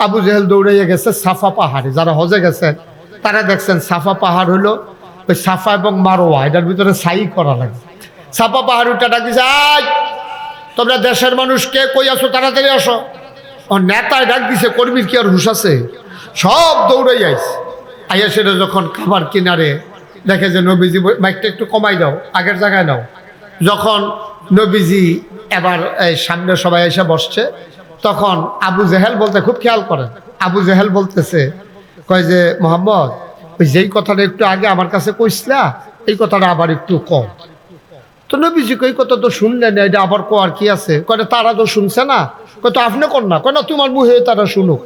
আবু জেহেল দৌড়াইয়া গেছে সাফা পাহাড়ে। যারা হজে গেছেন তারা দেখছেন সাফা পাহাড় হলো ওই সাফা এবং মারোয়া, এটার ভিতরে সাই করা লাগে। সাফা পাহাড় উঠে ডাক দিছে, আয় তোমরা দেশের মানুষ কে কই আসো, তাড়াতাড়ি আসো। ও নেতায় ডাক দিছে, কর্মীর কি আর হুশ আছে? সব দৌড়াই আইছে। আইয়া সেটা যখন খাবার কিনারে দেখে যে নবীজি, বাইকটা একটু কমাই দাও, আগের জায়গায় নাও। যখন নবীজি এবার এই সামনে সবাই এসে বসছে, তখন আবু জেহেল বলতে, খুব খেয়াল করেন, আবু জেহেল বলতেছে, কয় যে মোহাম্মদ, ওই যেই কথাটা একটু আগে আমার কাছে কইসলা এই কথাটা আবার একটু কম। তো নবীজি কই কথা তো শুনলেন, এটা আবার কোয়ার কি আছে? কয় তারা তো শুনছে না। কয় তো আপনি কর না। কয় না, তোমার মুহে তারা শুনুক।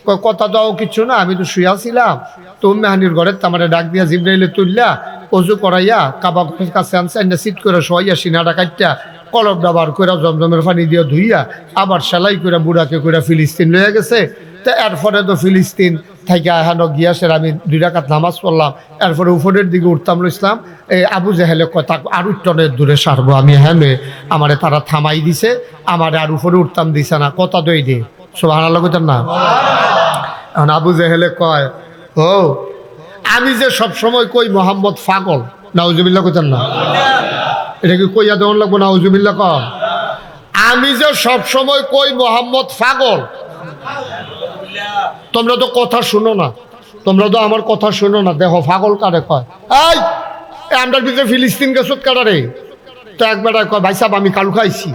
কয় কথা দাও কিছু না, আমি তো শুয়াছিলাম, তো মেহানির ঘরের তামারে ডাক দিয়া জিব্রাইলে তুললা অজু করাইয়া কাবা ঘরের কাছে আনছে, সিট করে শোয়াইয়া সিনাটা কাটটা কলব ডাবার করে জমজমের পানি দিয়ে ধুইয়া আবার সেলাই করে বুড়াকে করে ফিলিস্তিন লইয়া গেছে। তো এরপরে তো ফিলিস্তিন থেকে এখানে গিয়াসের আমি 2 রাকাত নামাজ পড়লাম, এরপরে উপরের দিকে উঠতাম ইসলাম। এই আবু জেহেলে কথা আরো টনের দূরে সারবো আমি, হ্যাঁ আমারে তারা থামাই দিছে, আমার আর উপরে উঠতাম দিছে না, কথা দই দিয়ে সুবহানাল্লাহ কইতেন না। এখন আবু জেহেলে কয়, ও আমি যে সব সময় কই মোহাম্মদ পাগল, নাউজুবিল্লাহ কইতেন না। এটা কি কইয়া দেওয়ার লাগবো? নাউজুবিল্লাহ কর। আমি যে সব সময় কই মোহাম্মদ পাগল, তোমরা তো কথা শুনো না, তোমরা তো আমার কথা শুনো না। দেখো পাগল কারে কয়? এই আমরার ভিতরে ফিলিস্তিন গেছত কারারে? তো একবার কয়, ভাই সাহেব আমি কালু খাইছি।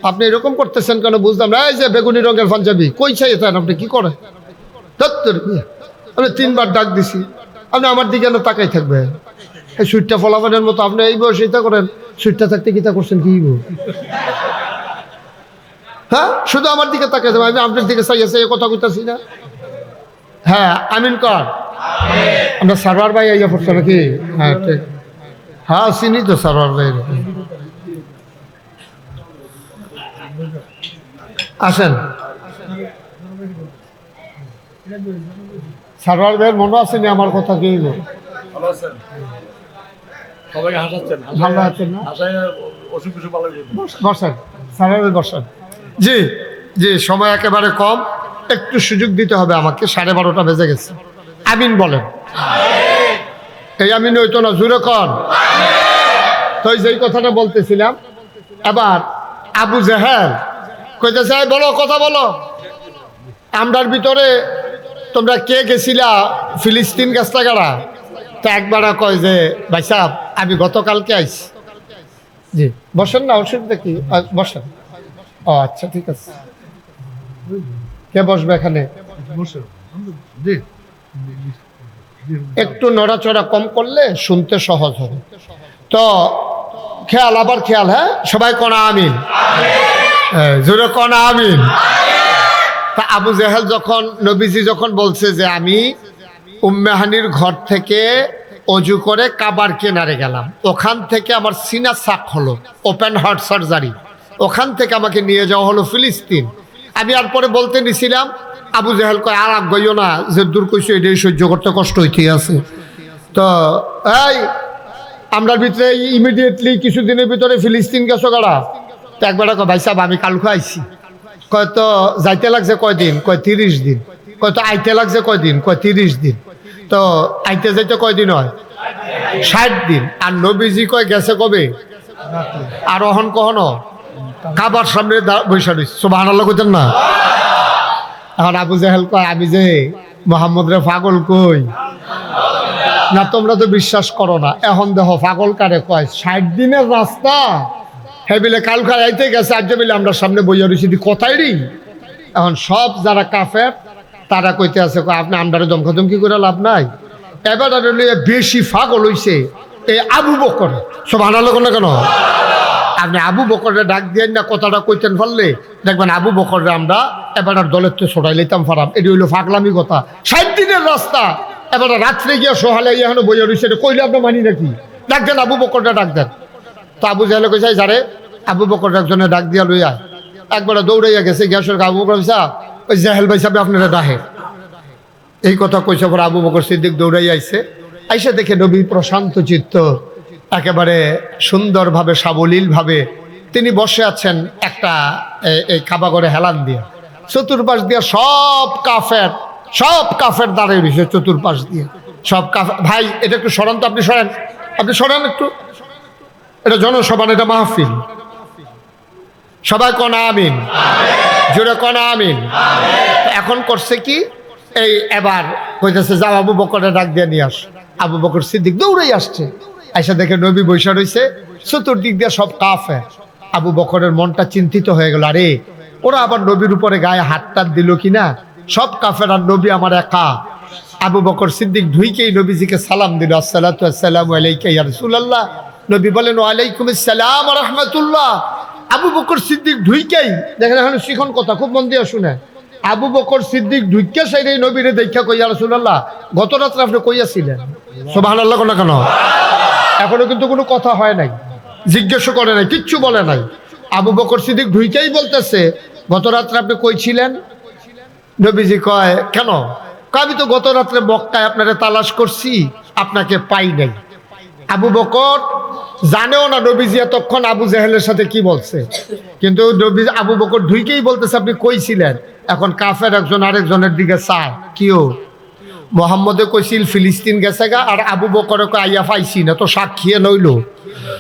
আপনি এরকম করতেছেন কেন বুঝলাম না। এই যে বেগুনি রঙের পাঞ্জাবি কই চাইতেন আপনি, কি করে? আমি 3বার ডাক দিছি, আপনি আমার দিকে না তাকাই থাকবে। এই সুইটটা ফলাফানের মতো আপনি এই বয়সে এটা করেন, সুইটটা থাকতে কিতা করছেন কি? হ্যাঁ, শুধু আমার দিকে তাকাই থাকবে, আমি আপনার দিকে চাইছে এই কথা কইতাছি না। হ্যাঁ আমিন কর। আমরা সারওয়ার ভাই আইয়া পড়ছো নাকি? হ্যাঁ ঠিক, হ্যাঁ চিনি তো সারওয়ার ভাই। আসেন, সারওয়ার ভাইয়ের মনে আছে নি আমার কথা? কি ভালো আছেন না? বসেন সারওয়ার ভাই, বসেন। জি জি, সময় একেবারে কম, একটু সুযোগ দিতে হবে আমাকে। 12:30 বেজে গেছে। আমিন বলেন। এই আমিন হইতো না, জুড়ে কর। তো যেই কথাটা বলতেছিলাম, এবার আবু জেহেল কইতেছে, বলো কথা বলো, আমরার ভিতরে তোমরা কে গেছিলা ফিলিস্তিন গাছটা গাড়া? তো একবার কয় যে, ভাই সাহেব আমি গতকালকে আইছি। জি বসেন না, অসুবিধা কি? বসেন। ও আচ্ছা ঠিক আছে। কে বসবে এখানে? একটু নড়াচড়া কম করলে শুনতে সহজ হবে। তো খেয়াল, আবার খেয়াল। হ্যাঁ সবাই কোনা আমিন, জোরে কোনা আমিন। তা আবু জেহেল যখন, নবীজি যখন বলছে যে আমি উম্মেহানির ঘর থেকে অজু করে কাবার কিনারে গেলাম, ওখান থেকে আমার সিনা সাক হলো, ওপেন হার্ট সার্জারি, ওখান থেকে আমাকে নিয়ে যাওয়া হলো ফিলিস্তিন। আমি আর পরে বলতে নিছিলাম, আবু জেহেল কয় আর আগ গইও না, যে দূর কইছো এটাই সহ্য করতে কষ্ট হইতে আছে। তো এই আমরার ভিতরে ইমিডিয়েটলি কিছুদিনের ভিতরে ফিলিস্তিন গেছো গাড়া? তো একবার কয়, ভাই সাহেব আমি কালকে আইছি। কয় তো যাইতে লাগছে কয়দিন? কয় 30 দিন। কয় তো আইতে লাগছে কয়দিন? কয় 30 দিন। তো আইতে যাইতে কয়দিন হয়? 60 দিন। আর নবীজি কয় গেছে কবে? আর অহন কখনো কাবার সামনে বৈশা রয়েছে। সুবহানাল্লাহ কইতেন না? এখন আবু জেহেল কয়, আমি যে মোহাম্মদ রে পাগল কই না, তোমরা তো বিশ্বাস করো না। এখন দেখো পাগল কারে কয়। 60 দিনের রাস্তা হে বিলে কালকার আইতে গেছে, আজ বিলে আমরা সামনে বইয়া রয়েছি কথাই রি। এখন সব যারা কাফের তারা কইতে আছে, আপনি আমদারে দমখাদমকি করে লাভ নাই। এবার বেশি পাগল হইছে এই আবু বকর। সুবহানাল্লাহ না কেন? আপনি আবু বকরে ডাক দিয়ে না কথাটা কইতেন পারলে দেখবেন আবু বকরে আমরা এবার আর দলের তো ছড়াই লইতাম ফারাম। এটি হইলো ফাগলামি কথা। 60 দিনের রাস্তা, এবার রাত্রে গিয়া সহালে এখানে বইয়া রয়েছে, এটা কইলে আপনি মানি নাকি? ডাক দেন আবু বকরটা, ডাক দেন। তো আবু জেহেল কইছে, যারে আবু বকর একজনে ডাক দিয়া লইয়া একবার দৌড়াইয়া গেছে, গ্যাসের আবু বকর ওই জেহেল ভাই সাহেব আপনারা ডাহে। এই কথা কইছে পর আবু বকর সিদ্দিক দৌড়াইয়া আইছে। আইসা দেখে নবী প্রশান্ত চিত্ত, একেবারে সুন্দরভাবে সাবলীলভাবে তিনি বসে আছেন একটা এই কাবাগরে হেলান দিয়ে। চতুর্পাশ দিয়ে সব কাফের দাঁড়িয়ে রয়েছে চতুর্পাশ দিয়ে সব কাফের। ভাই এটা একটু সরান তো, আপনি সরান একটু, এটা জনসভা, এটা মাহফিল, সবাই কোন আমিন, জোরে কোন আমিন। এখন করছে কি, এই এবার কইতেছে যাও আবু বকরের ডাক দিয়ে নিয়ে আস। আবু বকর সিদ্দিক দৌড়েই আসছে, আইসা দেখে নবী বৈশা রয়েছে, চতুর্দিক দিয়ে সব কাফের। আবু বকরের মনটা চিন্তিত হয়ে গেল, আরে ওরা আবার নবীর উপরে গায়ে হাতটা দিল কিনা, সব কাফের আর নবী আমার একা। আবু বকর সিদ্দিক ঢুইকেই নবীজিকে সালাম দিল, আসসালাতু আসসালামু আলাইকা ইয়া রাসূলুল্লাহ। নবী বলেন ওয়ালাইকুম আসসালাম ওয়া রাহমাতুল্লাহ। আবু বকর সিদ্দিক ঢুইকেই দেখেন, এখন শিখন কথা খুব মন দিয়ে শুনে। আবু বকর সিদ্দিক ঢুইকে সেই নবীরে দেখা কই, ইয়া রাসূলুল্লাহ গত রাত্রে আপনি কইয়াছিলেন, সুবহানাল্লাহ কোন কেন? এখনো কিন্তু কোনো কথা হয় নাই, জিজ্ঞেস করে নাই, কিচ্ছু বলে নাই। আবু বকর সিদ্দিক ঢুইকেই বলতেছে গত রাত্রে আপনি কইছিলেন? নবীজি কয় কেন? আমি তো গত রাত্রে মক্কায় আপনারে তালাশ করছি, আপনাকে পাই নাই। আবু বকর জানেও না নবীজি এতক্ষণ আবু জেহেলের সাথে কি বলছে, কিন্তু নবী আবু বকর ঢুইকেই বলতেছে আপনি কইছিলেন। এখন কাফের একজন আরেকজনের দিকে চায়, কিও মোহাম্মদে কইছিল ফিলিস্তিন গেছে গা, আর আবু বকরে কয় আইয়া পাইছি না, তো সাক্ষীয়ে নইল,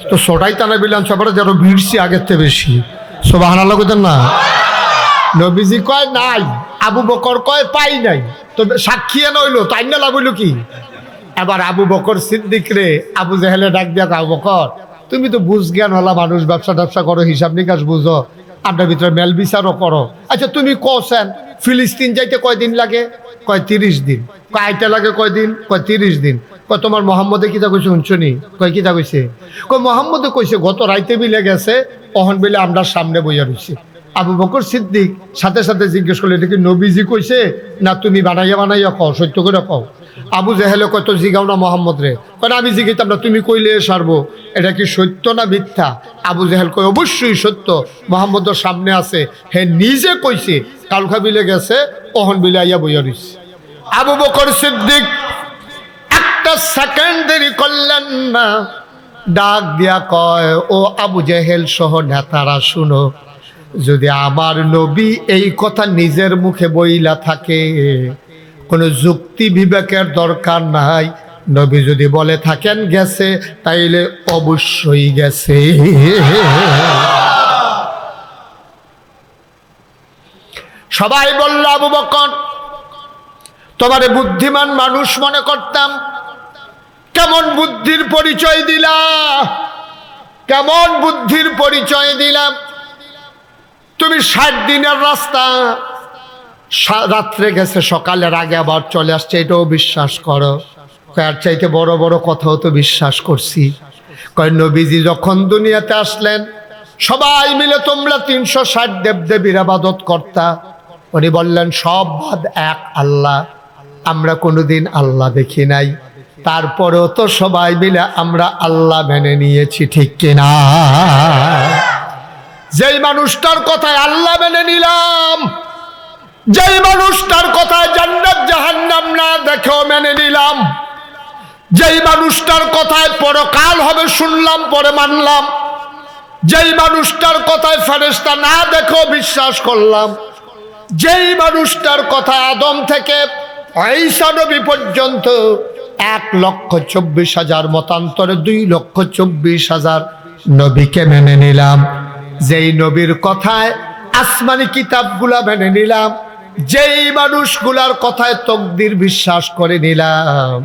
তো সোটাই টানা বিলান সবার যেন ভিড়ছি আগের থেকে বেশি, সুবহানাল্লাহ কইতেন না? নবীজি কয় নাই, আবু বকর কয় পাই নাই, তো সাক্ষীয়ে নইল, তাই না লাভ হইল কি? এবার আবু বকর সিদ্দিক রে আবু জেহেলে ডাক দিয়া, আবু বকর তুমি তো বুঝ জ্ঞান হলা মানুষ, ব্যবসা করো, হিসাব নিকাশ বুঝো, আপনার ভিতরে মেল বিচারও করো। আচ্ছা তুমি কছেন ফিলিস্তিন যাইতে কয়দিন লাগে? কয় 30 দিন। কয় আইতে লাগে কয়দিন? কয় 30 দিন। কয় তোমার মোহাম্মদে কিতা কইছে শুনছনি? কয় কিতা কইছে? কয় মোহাম্মদে কইছে গত রাইতে মিলে গেছে, অহন বিলে আমরা সামনে বইয়া রইছে। আবু বকর সিদ্দিক সাথে সাথে জিজ্ঞেস করলে এটা কি নবীজি কইছে না তুমি বানাইয়া কও, সত্য করে কও? আবু জেহেলে কয় তো জিগাও না মোহাম্মদ রে। কয় আমি জিগাইতাম না, তুমি কইলে সারবো, এটা কি সত্য না মিথ্যা? আবু জেহেল কয় অবশ্যই সত্য, মোহাম্মদের সামনে আছে, হে নিজে কইছে কালকা বিলে গেছে, অহন বিলে আইয়া বইয়া রইছে। আবু বকর সিদ্দিক একটা সেকেন্ড দেরি করলেন না, ডাক দিয়া কয় ও আবু জেহেল সহ নেতারা শুনো, যদি আমার নবী এই কথা নিজের মুখে বইলা থাকে, কোনো যুক্তি বিবেকের দরকার নাই, নবী যদি বলে থাকেন গেছে, তাইলে অবশ্যই গেছে। সবাই বলল আবু বকর তোমারে বুদ্ধিমান মানুষ মনে করতাম, কেমন বুদ্ধির পরিচয় দিলা, কেমন বুদ্ধির পরিচয় দিলাম। তুমি 60 দিনের রাস্তা, রাত্রে গেছে, সকালের আগে আবার চলে আসছে, এটাও বিশ্বাস করো? আর চাইতে বড় বড় কথাও তো বিশ্বাস করছি। কয় নবীজি যখন দুনিয়াতে আসলেন সবাই মিলে তোমরা 360 দেবদেবীর ইবাদত করতা, উনি বললেন সব বাদ এক আল্লাহ, আমরা কোনোদিন আল্লাহ দেখি নাই, তারপরেও তো সবাই মিলে আমরা আল্লাহ মেনে নিয়েছি, ঠিক কিনা? যেই মানুষটার কথায় আল্লাহ মেনে নিলাম, যেই মানুষটার কথায় জান্নাত জাহান্নাম না দেখেও মেনে নিলাম, যেই মানুষটার কথায় পরকাল হবে শুনলাম পরে মানলাম, যেই মানুষটার কথায় ফেরেশতা না দেখেও বিশ্বাস করলাম, যেই মানুষটার কথা আদম থেকে ঈসা নবী পর্যন্ত 1,24,000 মতান্তরে 2,24,000 নবীকে মেনে নিলাম, যেই নবীর কথায় আসমানি কিতাবগুলা মেনে নিলাম, যেই মানুষগুলার কথায় তকদির বিশ্বাস করে নিলাম,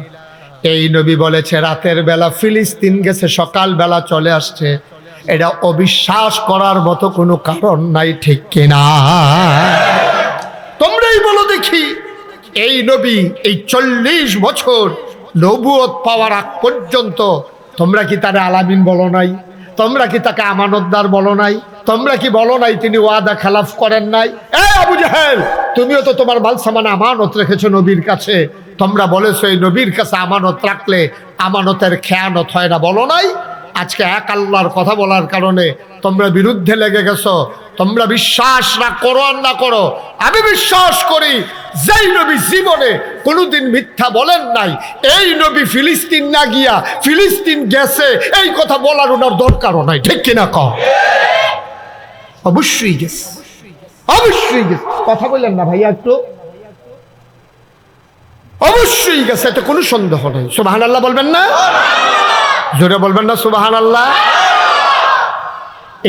এই নবী বলেছে রাতের বেলা ফিলিস্তিন গেছে, সকাল বেলা চলে আসছে, এটা অবিশ্বাস করার মতো কোনো কারণ নাই, ঠিক কিনা? তোমরাই বলো দেখি, এই নবী এই 40 বছর নবুয়ত পাওয়ার আগ পর্যন্ত তোমরা কি তারে আলামিন বলো নাই? তোমরা কি তাকে আমানতদার বলো নাই? তোমরা কি বলো নাই তিনি ওয়াদা খেলাফ করেন নাই? এই আবু জাহেল, তুমিও তো তোমার মাল সামান আমানত রেখেছো নবীর কাছে, তোমরা বলেছো এই নবীর কাছে আমানত রাখলে আমানতের খেয়ানত হয় না, বলো নাই? আজকে এক আল্লাহর কথা বলার কারণে তোমরা বিরুদ্ধে লেগে গেছো। তোমরা বিশ্বাস না করো আর না করো, আমি বিশ্বাস করি যেই নবী জীবনে কোনোদিন মিথ্যা বলেন নাই, এই নবী ফিলিস্তিন না গিয়া ফিলিস্তিন গেছে এই কথা বলার ওনার দরকারও নাই, ঠিক কিনা কও? অবশ্যই গেছে, অবশ্যই গেছে। কথা বললেন না ভাইয়া একটু? অবশ্যই গেছে, এতে কোনো সন্দেহ নেই। সুবহানাল্লাহ বলবেন না? জোরে বলবেন না সুবহানাল্লাহ?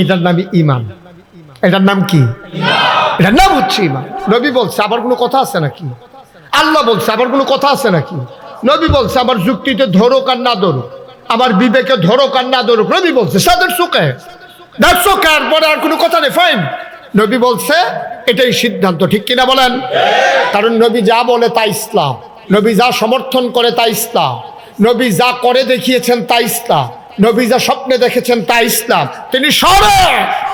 এটার নামই ঈমান। এটার নাম কি? এটার নাম হচ্ছে ঈমান। নবী বলছে, আবার কোনো কথা আছে নাকি? আল্লাহ বলছে, আবার কোনো কথা আছে নাকি? নবী বলছে, আমার যুক্তিতে ধরুক আর না ধরুক, আমার বিবেকে ধরুক আর না ধরুক, নবী বলছে সাদের চোখে আর পরে আর কোনো কথা নেই। ফাইন, নবী বলছে, এটাই সিদ্ধান্ত। ঠিক কিনা বলেন? কারণ নবী যা বলে তা ইসলাম, নবী যা সমর্থন করে তা ইসলাম, নবী যা করে দেখিয়েছেন তা ইসলাম, নবী যা স্বপ্নে দেখেছেন তা ইসলাম।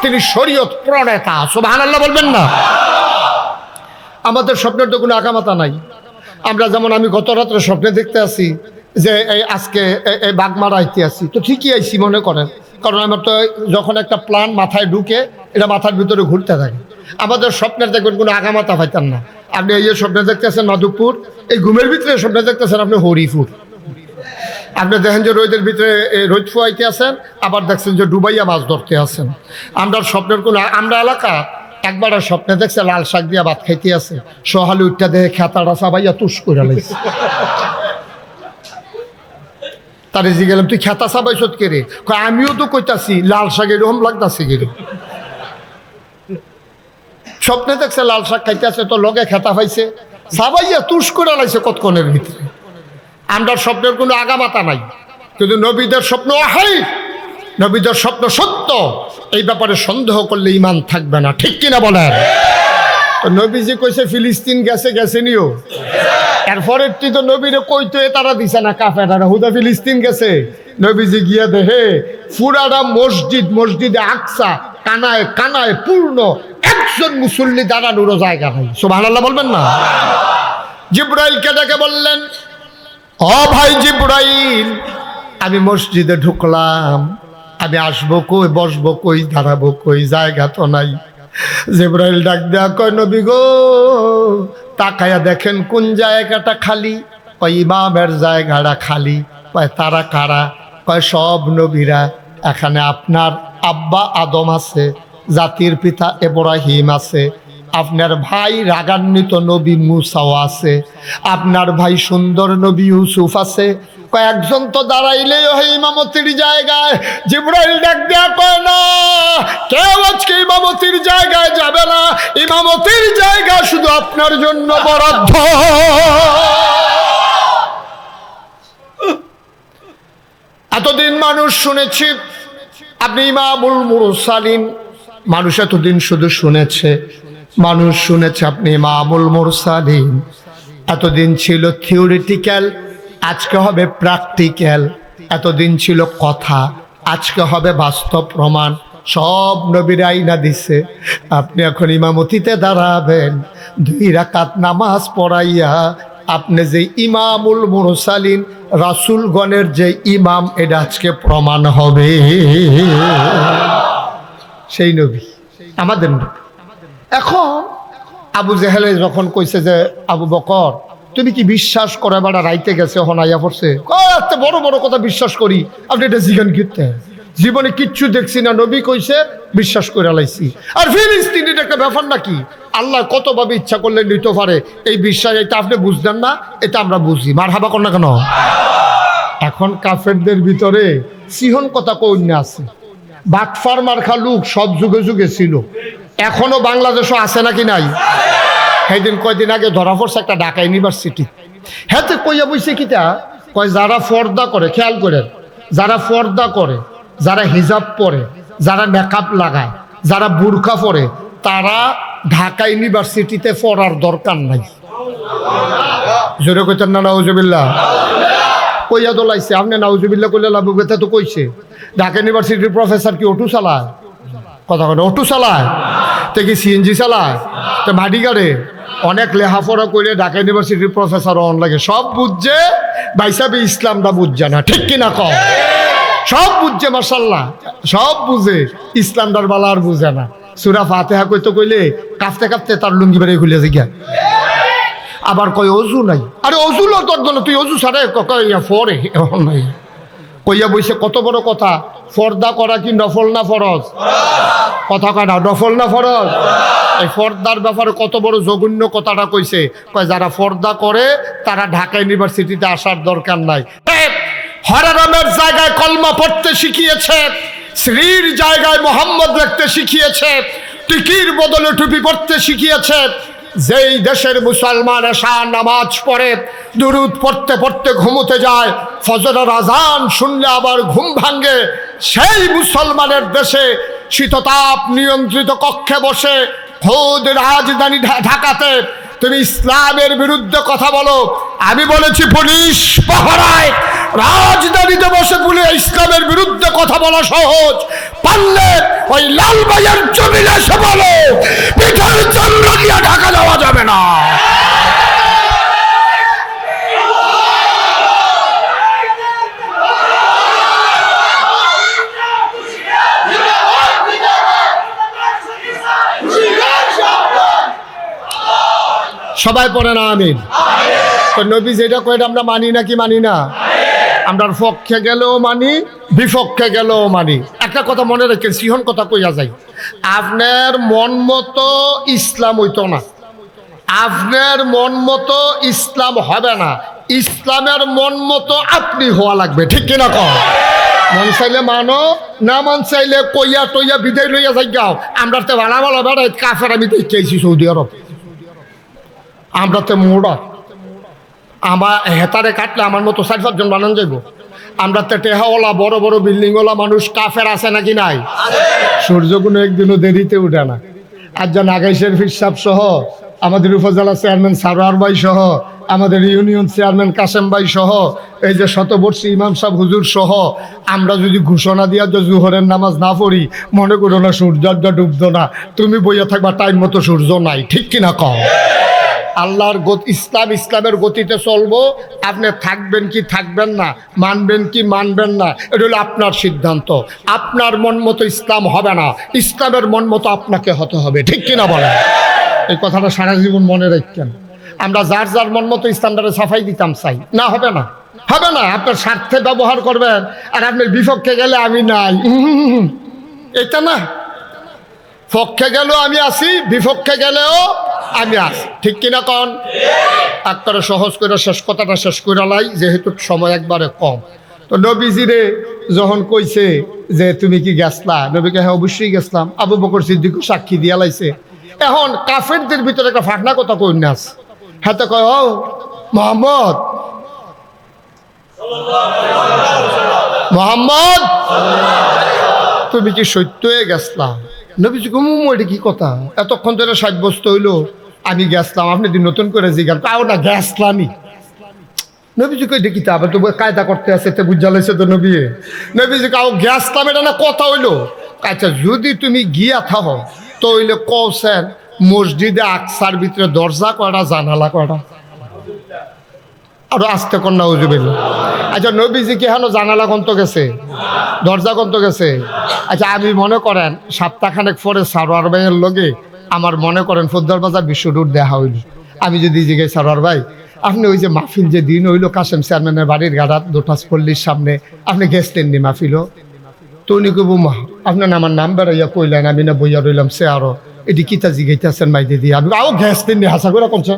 তিনি শরীয়ত প্রণেতা। সুবহানাল্লাহ বলবেন না? আমাদের স্বপ্নের তো কোনো আকামাতা নাই। আমরা যেমন, আমি গত রাত্রে স্বপ্নে দেখতে আসি যে এই আজকে এই বাগমারা আইতে আসি, তো ঠিকই আইসি মনে করেন, কারণ আমার তো যখন একটা প্ল্যান মাথায় ঢুকে এটা মাথার ভিতরে ঘুরতে থাকে। আমাদের স্বপ্নের দেখবেন কোনো আগামাতা পাইতেন না। আপনি এই স্বপ্নে দেখতেছেন মাধবপুর, এই ঘুমের ভিতরে স্বপ্নে দেখতেছেন আপনি হরিপুর। আপনি দেখেন যে রোদের ভিতরে রোদ ফুয়াইতে আছেন, আবার দেখছেন যে ডুবাইয়া মাছ ধরতে আছেন। আমরা স্বপ্নের কোনো, আমরা এলাকা একবার স্বপ্নে দেখছে লাল শাক দিয়া ভাত খাইতে আছে, সহালে উঠটা দেখে খেতাটা চাবাইয়া তুষ করে লাইছে। তারে জি গেলাম, তুই খেতা চাবাইছ কে রে? আমিও তো কইতাছি লাল শাক এরকম লাগতাছে গেলে। স্বপ্নে দেখছে লাল শাক খাইতে আছে, তো লগে খেতা পাইছে, চাবাইয়া তুষ করে লাইছে কতক্ষণের ভিতরে। আমরা স্বপ্নের কোনো আগামাতা নাই, কিন্তু নবীদের স্বপ্ন হাই, নবীদের স্বপ্ন সত্য, এই ব্যাপারে সন্দেহ করলে ঈমান থাকবে না। ঠিক কিনা বলেন? তো নবীজি কইছে ফিলিস্তিন গেছে নিও, এরপরের তো নবীরে কইতে তারা দিছে না, কাফেররা হুদা ফিলিস্তিন গেছে। নবীজি গিয়া দেখে পুরাটা মসজিদে আকসা কানায় কানায় পূর্ণ, একজন মুসল্লি দাঁড়ানোরও জায়গা নাই। সুবহানাল্লাহ বলবেন না? জিবরাইলকে ডেকে বললেন, ও ভাই জিবরাইল, আমি মসজিদে ঢুকলাম, আমি আসবো কই, বসবো কই, দাঁড়াবো কই, জায়গা তো নাই। জিবরাইল ডাক দেয়া কয়, নবী গো, তাকায়া দেখেন কোন জায়গাটা খালি? কয় ইমামের জায়গাটা খালি। কয় তারা কারা? কয় সব নবীরা। এখানে আপনার আব্বা আদম আছে, জাতির পিতা ইব্রাহিম আছে, আপনার ভাই রাগান্বিত নবী মুসাও আছে, আপনার ভাই সুন্দর নবী ইউসুফ আছে। কয়েকজন তো দাঁড়াইলেই হয় ইমামতির জায়গায়। জিবরাইল ডাক দেয়া কয়, না, কেউ আজকে ইমামতির জায়গায় যাবে না, ইমামতির জায়গা শুধু আপনার জন্য বরাদ্দ। এতদিন মানুষ শুনেছি আপনি ইমামুল মুরসালিন, মানুষ এতদিন শুধু শুনেছে, মানুষ শুনেছে আপনি ইমামুল মুরসালিন। এতদিন ছিল থিওরিটিক্যাল, আজকে হবে প্র্যাকটিক্যাল। এতদিন ছিল কথা, আজকে হবে বাস্তব প্রমাণ। সব নবীর আইনা দিছে, আপনি এখন ইমামতিতে দাঁড়াবেন, 2 রাকাত নামাজ পড়াইয়া আপনি যে ইমামুল মুরসালিন, রাসূলগণের যে ইমাম, এটা আজকে প্রমাণ হবে। সেই নবী আমাদের নবী। এখন আবু জেহেলে যখন কইছে যে আবু বকর তুমি কি বিশ্বাস করে, বেড়া রাইতে গেছে হন আইয়া পড়ছে, এত বড় বড় কথা বিশ্বাস করি, আপনি এটা জিজ্ঞান করতে, জীবনে কিচ্ছু দেখছি না, নবী কইছে বিশ্বাস করে লাইছি। আর ফিলিস্তিন এটা একটা ব্যাপার নাকি? আল্লাহ কতভাবে ইচ্ছা করলে নিতে পারে এই বিশ্বাস, এটা আপনি বুঝলেন না, এটা আমরা বুঝি। মারহাবা কর না কেন? এখন কাফেরদের ভিতরে সিহন কথা কন্যা আছে, বাটফার মার্খা লোক সব যুগে যুগে ছিল, এখনো বাংলাদেশও আছে নাকি নাই? সেদিন কয়দিন আগে ধরা পড়ছে একটা ঢাকা ইউনিভার্সিটি, হ্যাঁ কইয়া বইছে কিটা, কয় যারা পর্দা করে, খেয়াল করেন, যারা পর্দা করে, যারা হিজাব পরে, যারা মেকআপ লাগায়, যারা বুরকা পরে, তারা ঢাকা ইউনিভার্সিটিতে পড়ার দরকার নাই। জোরে কইতেন না নাউজুবিল্লাহ? কইয়া দোলাইছে, আপনি নাউজুবিল্লাহ কইলে লাভ কথা তো কইছে। ঢাকা ইউনিভার্সিটির প্রফেসর কি অটো চালায়? কথা কথা অটো চালায়, তো কি সিএনজি চালায়, তো মাটি গাড়ে, অনেক লেখাপড়া করে ঢাকা ইউনিভার্সিটির প্রফেসর অন লাগে, সব বুঝছে, বাইসাবে ইসলামটা বুঝছে না। ঠিক কিনা কও? সব বুঝছে মাশাআল্লাহ, সব বুঝে, ইসলামটার বালা আর বুঝে না। সূরা ফাতিহা কইতে কইলে কাঁপতে কাঁপতে তার লুঙ্গি বেরিয়ে খুলে গিয়া, আবার কয় অজু নাই। আরে অজু লো তোর জন্য, তুই অজু ছাড়ে ফরে নাই কইয়া বইছে। কত বড় কথা, পর্দা করা কি নফল না ফরজ? কথা কয় না, নফল না ফরজ? এই পর্দার ব্যাপারে কত বড় জঘন্য কথাটা কইছে, কয় যারা পর্দা করে তারা ঢাকা ইউনিভার্সিটিতে আসার দরকার নাই। হরারামের জায়গায় কলমা পড়তে শিখিয়েছে, শ্রীর জায়গায় মোহাম্মদ লিখতে শিখিয়েছে, টিকির বদলে টুপি পড়তে শিখিয়েছে। যেই দেশের মুসলমান এশা নামাজ পড়ে, দুরুদ পড়তে পড়তে ঘুমোতে যায়, ফজরের আজান শুনলে আবার ঘুম ভাঙ্গে, সেই মুসলমানের দেশে শীততাপ নিয়ন্ত্রিত কক্ষে বসে খোদ রাজধানী ঢাকাতে তুমি ইসলামের বিরুদ্ধে কথা বলো। আমি বলেছি পুলিশ পাহারায় রাজধানীতে বসে পুলিশ ইসলামের বিরুদ্ধে কথা বলা সহজ, পারলে ওই লালবাজার জমিনে এসে বলো, পিঠের চামড়া দিয়ে ঢাকা যাওয়া যাবে না। সবাই পড়ে না আমিন। তো নবী যেটা কয় আমরা মানি নাকি মানি না? আমরা পক্ষে গেলেও মানি, বিপক্ষে গেলেও মানি। একটা কথা মনে রাখেন, সিহন কথা কইয়া যাই, আপনার মন মতো ইসলাম হইতো না, আপনার মন মতো ইসলাম হবে না, ইসলামের মন মতো আপনি হওয়া লাগবে, ঠিক কিনা কও? মন চাইলে মানো, না মন চাইলে কইয়া টইয়া বিদায় লইয়া যাই গাও। আমরা তো ভালো ভালো বেড়াই কাফের, আমি তো চেয়েছি সৌদি আরব, আমরা তো মোড়া, আমার হেতারে কাটলে আমার মতো 4-5 জন বানান যাইব। আমরা তো টেহাওয়ালা বড় বড় বিল্ডিংওয়ালা মানুষ, কাফের আছে নাকি নাই? সূর্য কোনো একদিনও দেরিতে উঠে না। আর যেন আগাইশের ফিরসাব সহ, আমাদের উপজেলা চেয়ারম্যান সারোয়ার ভাই সহ, আমাদের ইউনিয়ন চেয়ারম্যান কাসেম ভাই সহ, এই যে শতবর্ষী ইমাম সাহেব হুজুর সহ, আমরা যদি ঘোষণা দিয়া যে জোহরের নামাজ না পড়ি, মনে করো না সূর্য ডুবতো না, তুমি বইয়া থাকবা টাইম মতো সূর্য নাই, ঠিক কিনা কও? আল্লাহর ইসলামের গতিতে চলবো। আপনি থাকবেন কি থাকবেন না, মানবেন কি মানবেন না, এটা হলো আপনার সিদ্ধান্ত। আপনার মন মতো ইসলাম হবে না, ইসলামের মন মতো আপনাকে হতে হবে, ঠিক কিনা বলেন? এই কথাটা সারা জীবন মনে রাখবেন। আমরা যার যার মন মতো ইসলামটারে সাফাই দিতাম চাই না, হবে না, হবে না। আপনার স্বার্থে ব্যবহার করবেন, আর আপনার বিপক্ষে গেলে আমি নাই, এটা না। পক্ষে গেলেও আমি আসি, বিপক্ষে গেলেও আমি আসি, ঠিক কিনা কন? একবারে সহজ করে কথাটা শেষ করে লাই, যেহেতু সময় একবারে কম। তো নবীজিরে যখন কইছে যে তুমি কি গেছলা, নবীকে হ্যাঁ অবশ্যই গেছলাম, আবু বকর সিদ্দিকও সাক্ষী দিয়া লাইছে। এখন কাফেরদের ভিতরে একটা ফাটনা কথা কই নাস, হাতে কয় ও মোহাম্মদ, মোহাম্মদ তুমি কি সত্য হয়ে গেছলা? নবীজি এটা কি কথা, এতক্ষণ ধরে সাব্যস্ত হইলো আমি গেছলাম, আপনি দিন নতুন করে জিজ্ঞাসা কাও না গেছলামই। নবীজি কই দেখি আবার তো কায়দা করতে আছে, তো বুঝা লাইছে তো নবীজি কাও গেছলাম, এটা না কথা হইলো। আচ্ছা যদি তুমি গিয়া থাকো তো হইলে কৌছেন মসজিদে আকসার ভিতরে দরজা কয়টা, জানালা কয়টা? আরো আসতে কন্যা উজুবিল। আচ্ছা নবীজি কি হেন জানালা কন্ত গেছে, দরজা কন্ত গেছে? আচ্ছা আমি মনে করেন সপ্তাহখানেক পরে সারোয়ার ভাইয়ের লগে আমার মনে করেন ফোদ্দার বাজার বিশ্ব রোড দেখা হইল। আমি যদি জিজ্ঞাসা সারোয়ার ভাই আপনি ওই যে মাহফিল যে দিন হইলো কাসেম চেয়ারম্যানের বাড়ির গাড়াত দুটাস পল্লীর সামনে, আপনি গেছলেন নি মাহফিলও? তো উনি কব মা আপনার আমার নাম বেড়াইয়া কইলেন, আমি না বইয়া রইলাম সে আরো এটি কিতা জিগাইতেছেন মাই দিদি, আমি আও গেছলেন নি হাসা করে কমছে।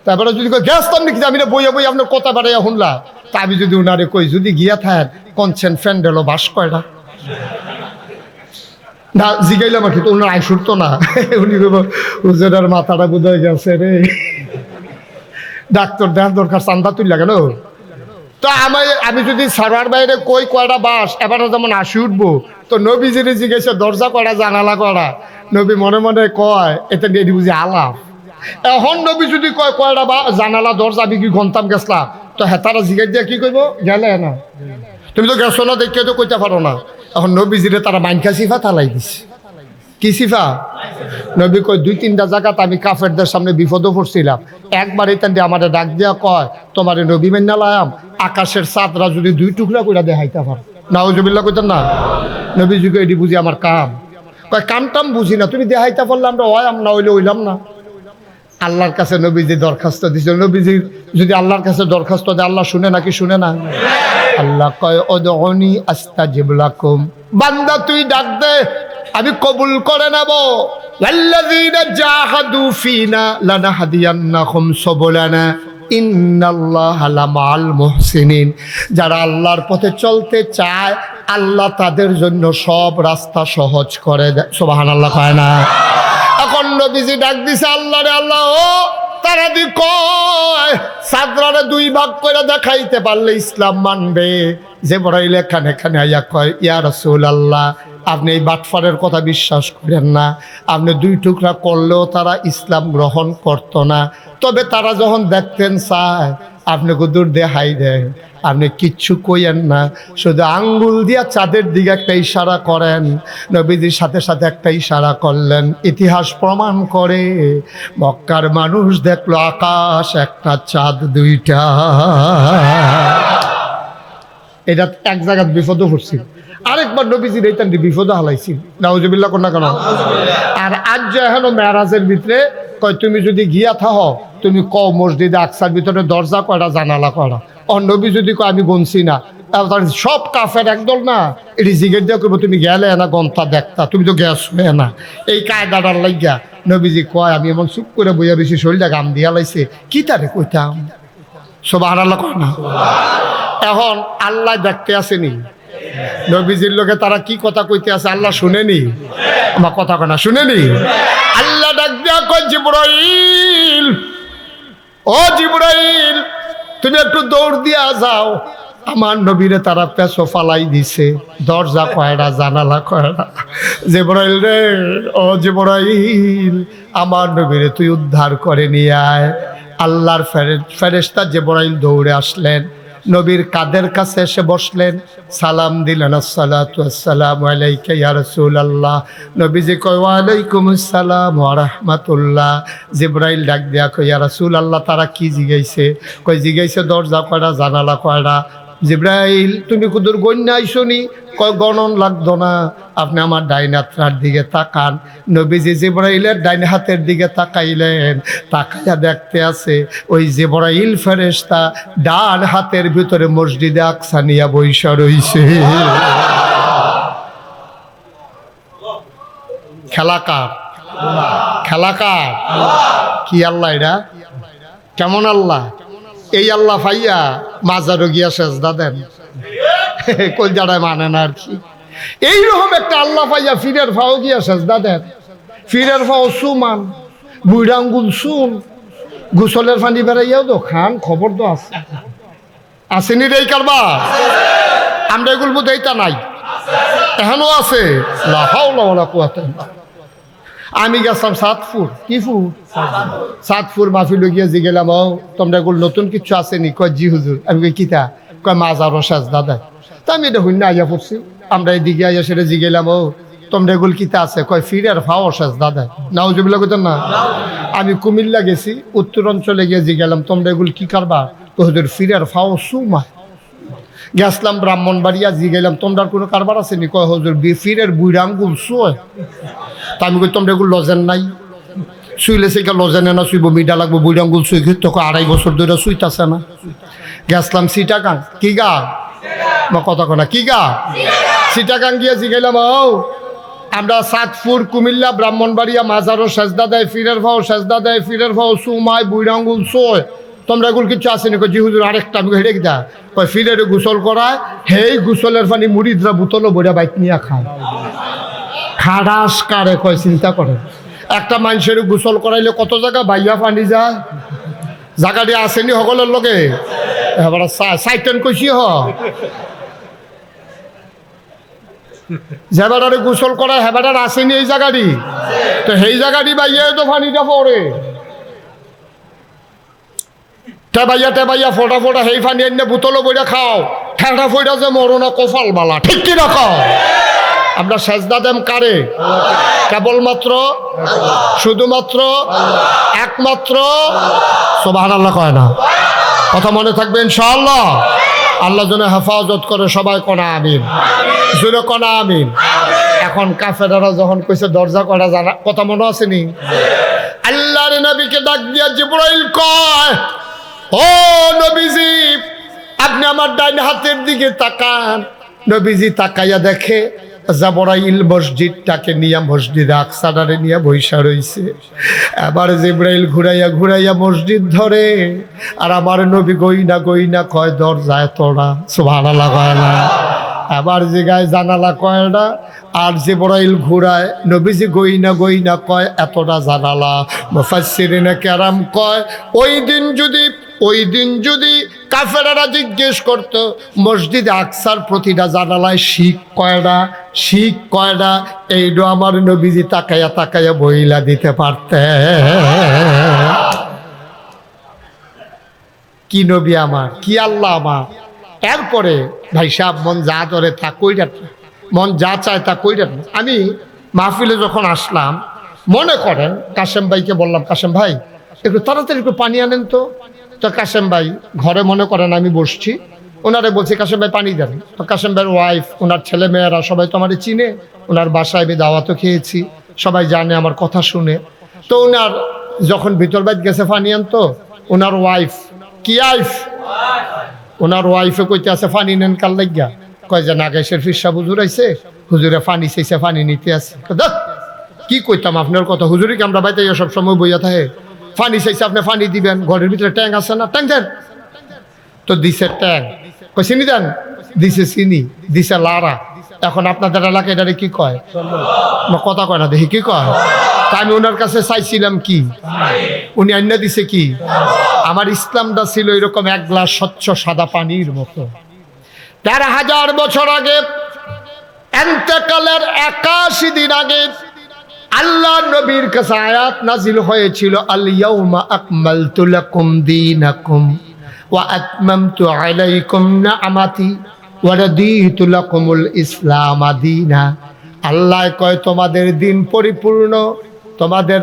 তারপরে যদি গেছতাম নাকি আমি না বইয়া বইয়া আপনার কথা বাড়াইয়া শুনলা, তা আমি যদি উনারে কই যদি গিয়া থাকেন কনছেন ফ্যান্ডেলও বাস কয়টা না জিগাইলাম আর কি, তো ওনার আইসুর তো না, উনি হুজুরের মাথাটা বোধহয় গেছে রে, ডাক্তার দেখার দরকার, চান্দা তুই লাগে না। তো আমি যদি সারোয়ার বাইরে কই কয়টা বাস, এবার যেমন আসি উঠবো, তো নবীজিরে জিজ্ঞেসে দরজা কয়টা, জানালা কয়টা, নবী মনে মনে কয় এটা নিয়ে বুঝি আলাপ। এখন নবী যদি কয় কয়টা বা জানালা দরজা, আমি কি গন্তাম গেছলাম, তো হেতারা জিজ্ঞেস দিয়ে কি করবো, গেলে না তুমি তো গেছো না দেখে তো কইতে পারো না। এখন নবীজিরে তারা মাইনকা সিফা তালাই দিছে। কি সিফা? নবী কয় 2-3টা জায়গাতে আমি কাফেরদের সামনে বিপদও পড়ছিলাম, একবার এখান দিয়ে আমাদের ডাক দিয়া কয় তোমার নবী মেন্না লায়াম আকাশের চাঁদরা যদি 2 টুকরা করে দেখাইতে পার, নাউজুবিল্লাহ কইতেন না। নবীজি কয় এটি বুঝি আমার কাম, কয় কাম টাম বুঝি না, তুমি দেখাইতে পারলে আমরা হয়াম না হইলে হইলাম না। আল্লাহর কাছে নবীজি দরখাস্ত দিছিল, নবীজি যদি আল্লাহর কাছে দরখাস্ত দেয় আল্লাহ শুনে নাকি শুনে না? আল্লাহ কয় উদউনি আস্তাজিব লাকুম, বান্দা তুই ডাক দে আমি কবুল করে নেব। ওয়াল্লাযীনা জাহাদু ফীনা লানাহদিয়ান্নাহুম সুবুলানা ইন্নাল্লাহা লামাআল মুহসিনিন। যারা আল্লাহর পথে চলতে চায় আল্লাহ তাদের জন্য সব রাস্তা সহজ করে দেয়। সুবহানাল্লাহ কয় না? এখন নবীজি ডাক দিছে আল্লাহ রে আল্লাহ, ও তারা দি কয় সাদরারে দুই ভাগ করে দেখাইতে পারলে ইসলাম মানবে। জিবরাইল এখানে আইয়া কয় ইয়া রাসূলুল্লাহ, আপনি এই বাটফারের কথা বিশ্বাস করেন না, আপনি দুই টুকরা করলেও তারা ইসলাম গ্রহণ করত না। তবে তারা যখন দেখতেন চায় আপনি গুদুর দেখাই দেন, আপনি কিচ্ছু কইেন না, শুধু আঙ্গুল দিয়া চাঁদের দিকে একটা ইশারা করেন। নবীজির সাথে সাথে একটা ইশারা করলেন। ইতিহাস প্রমাণ করে মক্কার মানুষ দেখলো আকাশ একটা চাঁদ দুইটা। এটা এক জায়গায় বিপদও পড়ছিল, আরেকবার নবীজির এই তান্ডি বিপদও হালাইছিল। নাউজুবিল্লাহ কোন না কেন? আর আজ যে এখন মেরাজের ভিতরে কয় তুমি যদি গিয়া থাহ তুমি ক মসজিদে আকসার ভিতরে দরজা কয়টা জানালা কয়টা। আর নবী যদি কয় আমি গনছি না, সব কাফের একদল না এটি জিগের দিয়ে করবো তুমি গেলে না গন্তা দেখতা, তুমি তো গ্যাস হয়ে না। এই কায়দাটার লাগিয়া নবীজি কয় আমি এমন চুপ করে বইয়া বেশি শরীরটা গাম দিয়া লাইছে কি তারে কইতাম। সুবহানাল্লাহ কয় না? এখন আল্লাহ দেখতে আসেনি, নবীজির লোকে তারা কি কথা কইতে আছে আল্লাহ শুনেনি? আমার কথা কয় না, শুনেনি? আল্লাহ ডাক দিয়া কয় জিবরাইল, ও জিবরাইল তুমি একটু দৌড় দিয়া যাও। আমার নবীরে তারা পেছো ফালাই দিছে, দরজা কয়টা জানালা কয়টা। জিবরাইল রে, ও জিবরাইল আমার নবীরে তুই উদ্ধার করে নিয়ে আয়। আল্লাহর ফেরেশতা জিবরাইল দৌড়ে আসলেন, নবীর কাদের কাছে এসে বসলেন, সালাম দিলেন, আসসালাতু আসসালামু আলাইকা ইয়া রাসূলুল্লাহ। নবীজি কয় ওয়া আলাইকুমুস সালাম ওয়া রাহমাতুল্লাহ। জিবরাইল ডাক দিয়া কয় ইয়া রাসূলুল্লাহ তারা কি জিগাইছে? কয় জিগাইছে দরজা কয়টা জানালা কয়টা। জিবরাইল তুমি কুদুর গণ্য আইসনি? কয় গণন লাগতো না, আপনি আমার ডাইন হাতের দিকে তাকান। নবীজি জিবরাইলের ডাইন হাতের দিকে তাকাইলেন, তাকাইয়া দেখতে আছে ওই জিবরাইল ফেরেশতা ডান হাতের ভিতরে মসজিদে আকসা নিয়া বইসা রইছে। খেলাকার খেলাকার কি আল্লাহ এটা? কেমন আল্লাহ? এই আল্লাহ ফাইয়া মাজারও গিয়া সেজদা দেন, কই যারায় মানে না আর কি। এইরকম একটা আল্লাহ ফাইয়া ফিরের ফাও গিয়া সেজদা দেন, ফিরের ফাও সুমান, বুড়া আঙ্গুল সুন, গোসলের পানি বেড়াইয়াও তো খান, খবর তো আছে, আসেনি রে কারবার? আমরা এগুলো বোধ এইটা নাই, এখনো আছে। লা হাওলা ওয়ালা কুওয়াতা। আমি গেছিলাম সাতপুর, কি ফুর সাতপুর মাহফিল গিয়ে জিগেলাম, ও তোমরা এগুলো নতুন কিছু আসেনি? কয় জি হুজুর। আমি কই কিতা? কয় মাজারও সেজদা দেয়। তা আমি এটা হইনা আইয়া পড়ছি, আমরা এদিকে আইয়া সেটা জিগেলাম, ও তোমরা এগুলো কিতা আছে? কয় ফিরের ফাও সেজদা দেয়। নাউজুবিল্লাহ কইতেন না? আমি কুমিল্লা গেছি, উত্তরাঞ্চলে গিয়ে জিগেলাম তোমরা এগুলো কি করবা? তো হুজুর ফিরের ফাও সুমা। গেছিলাম ব্রাহ্মণবাড়িয়া, জিগেলাম তোমরা কোনো কারবার আসেনি? কয় হুজুর ফিরের বুড়া আঙ্গুল শুয়। তা আমি কই তোমরা এগুলো লজেন নাই? শুইলে সে লজেনে না শুইব, মিডা লাগবো বুড়া আঙ্গুল শুই, তখন 2.5 বছর ধরে শুইতাছে না। গেছিলাম সিটাগাং, কি গা বা কথা কনা কি গা সিটাগাং গিয়ে জিগেলাম, ও আমরা সাতপুর কুমিল্লা ব্রাহ্মণবাড়িয়া মাজারও সেজদা দেয়, ফিরের ফাও সেজদা দেয়, ফিরের ফাও সুমায়, বুড়া আঙ্গুল শোয়, তোমরা এগুলো কিছু আসেনি? কই জি হুজুর। আরেকটা আমি হেঁটে গিয়া কয় ফিরের গোসল করায়, হেই গোসলের পানি মুড়িদরা বোতলও বইরা বাইক নিয়ে খায়। খাড়াস কারে কয় চিন্তা করে, একটা মানুষের গোসল করাইলে কত জায়গা বাইয়া পানি যায়, জায়গাটি আসেনি সকলের লগে। এবার সাইটেন কইছি হ যেবারে গোসল করায় হেবাটার আসেনি এই জায়গাটি, তো সেই জায়গাটি বাইয়া তো পানিটা পড়ে, টেবাইয়া ফোটা ফোটা সেই পানি এনে বোতলও বইরা খাও, ঠেঁটা ফইরা যে মরনা কপাল বালা, ঠিক কি রাখো? আমরা সেজদা দেম কারে? কেবলমাত্র, শুধুমাত্র, একমাত্র সুবহানাল্লাহ কয় না? কথা মনে থাকবে ইনশাআল্লাহ। আল্লাহ যেন হেফাজত করে, সবাই কোনা আমিন, জোরে কোনা আমিন। এখন কাফেররা যখন কইছে দরজা কয়টা জানা, কথা মনে আসেনি? আল্লাহর নবীকে ডাক দিয়া জিবরাইল কয়, ও নবীজি আপনি আমার ডাইন হাতের দিকে তাকান। নবীজি তাকাইয়া দেখে জিবরাইল মসজিদটাকে নিয়ে মসজিদ আকসারে নিয়ে বৈশা রইছে। এবার জিবরাইল ঘুরাইয়া ঘুরাইয়া মসজিদ ধরে, আর আমার নবী গইনা গইনা কয় দরজায় তোড়া, সুবহানাল্লাহ কয় না। আবার জিগায় জানালা কয়টা, আর জিবরাইল ঘুরায়, নবীজি গইনা গইনা কয় এতটা জানালা। মুফাসসিরিনে কেরাম কয় ওই দিন যদি কাফেররা জিজ্ঞেস করত মসজিদ আকসার প্রতিটা জানালায় শিখ কয়টা, এইটা আমার নবীজি তাকাইয়া তাকাইয়া বইলা দিতে পারতেন। কি নবী আমার, কি আল্লাহ আমার। এরপরে ভাই সাহেব মন যা ধরে তা কইরা, মন যা চায় তা কইরা। আমি মাহফিলে যখন আসলাম, মনে করেন কাশেম ভাইকে বললাম, কাশেম ভাই একটু তাড়াতাড়ি একটু পানি আনেন তো। কাশেম ভাই ঘরে মনে করেন আমি বসছি, ওনারে বলছি কাশেম ভাই পানি দেন। তো কাশেম ভাইয়ের ওয়াইফ, ওনার ছেলে মেয়েরা সবাই তো আমার চিনে, ওনার বাসায় আমি দাওয়াতও খেয়েছি, সবাই জানে আমার কথা শুনে। তো ওনার যখন ভিতর বাইত গেছে পানি আনতো, ওনার ওয়াইফ, কি আইফ, ওনার ওয়াইফে কইতে আছে পানি নেন কাল লাগিয়া। কয় যে নাগেশের ফিরসা হুজুর আইছে, হুজুরে পানি চাইছে, পানি নিতে আছে। কি কইতাম আপনার কথা, হুজুরকে আমরা বাইতে সব সময় বইয়া থাকে, পানি চাইছে আপনি পানি দিবেন, ঘরের ভিতরে ট্যাঙ্ক আছে না, ট্যাঙ্ক দেন। তো দিছে ট্যাঙ্ক, কই চিনি দেন, দিছে চিনি, দিছে লারা। এখন আপনাদের এলাকায় এটারে কি কয়, কথা কয় না, দেখি কি কয়। তা আমি ওনার কাছে চাইছিলাম কি, উনি আইনা দিছে কি। আমার ইসলামটা ছিল এরকম এক গ্লাস স্বচ্ছ সাদা পানির মতো। 13,000 বছর আগে, এন্তেকালের 81 দিন আগে আল্লাহ নবীর কাছে আয়াত নাজিল হয়েছিল, আল ইয়াউমা আকমালতু লাকুম দীনাকুম ওয়া আতমামতু আলাইকুম নি'মাতি ওয়া রাদিতু লাকুমুল ইসলাম দীনা। আল্লাহ কয় তোমাদের দিন পরিপূর্ণ, তোমাদের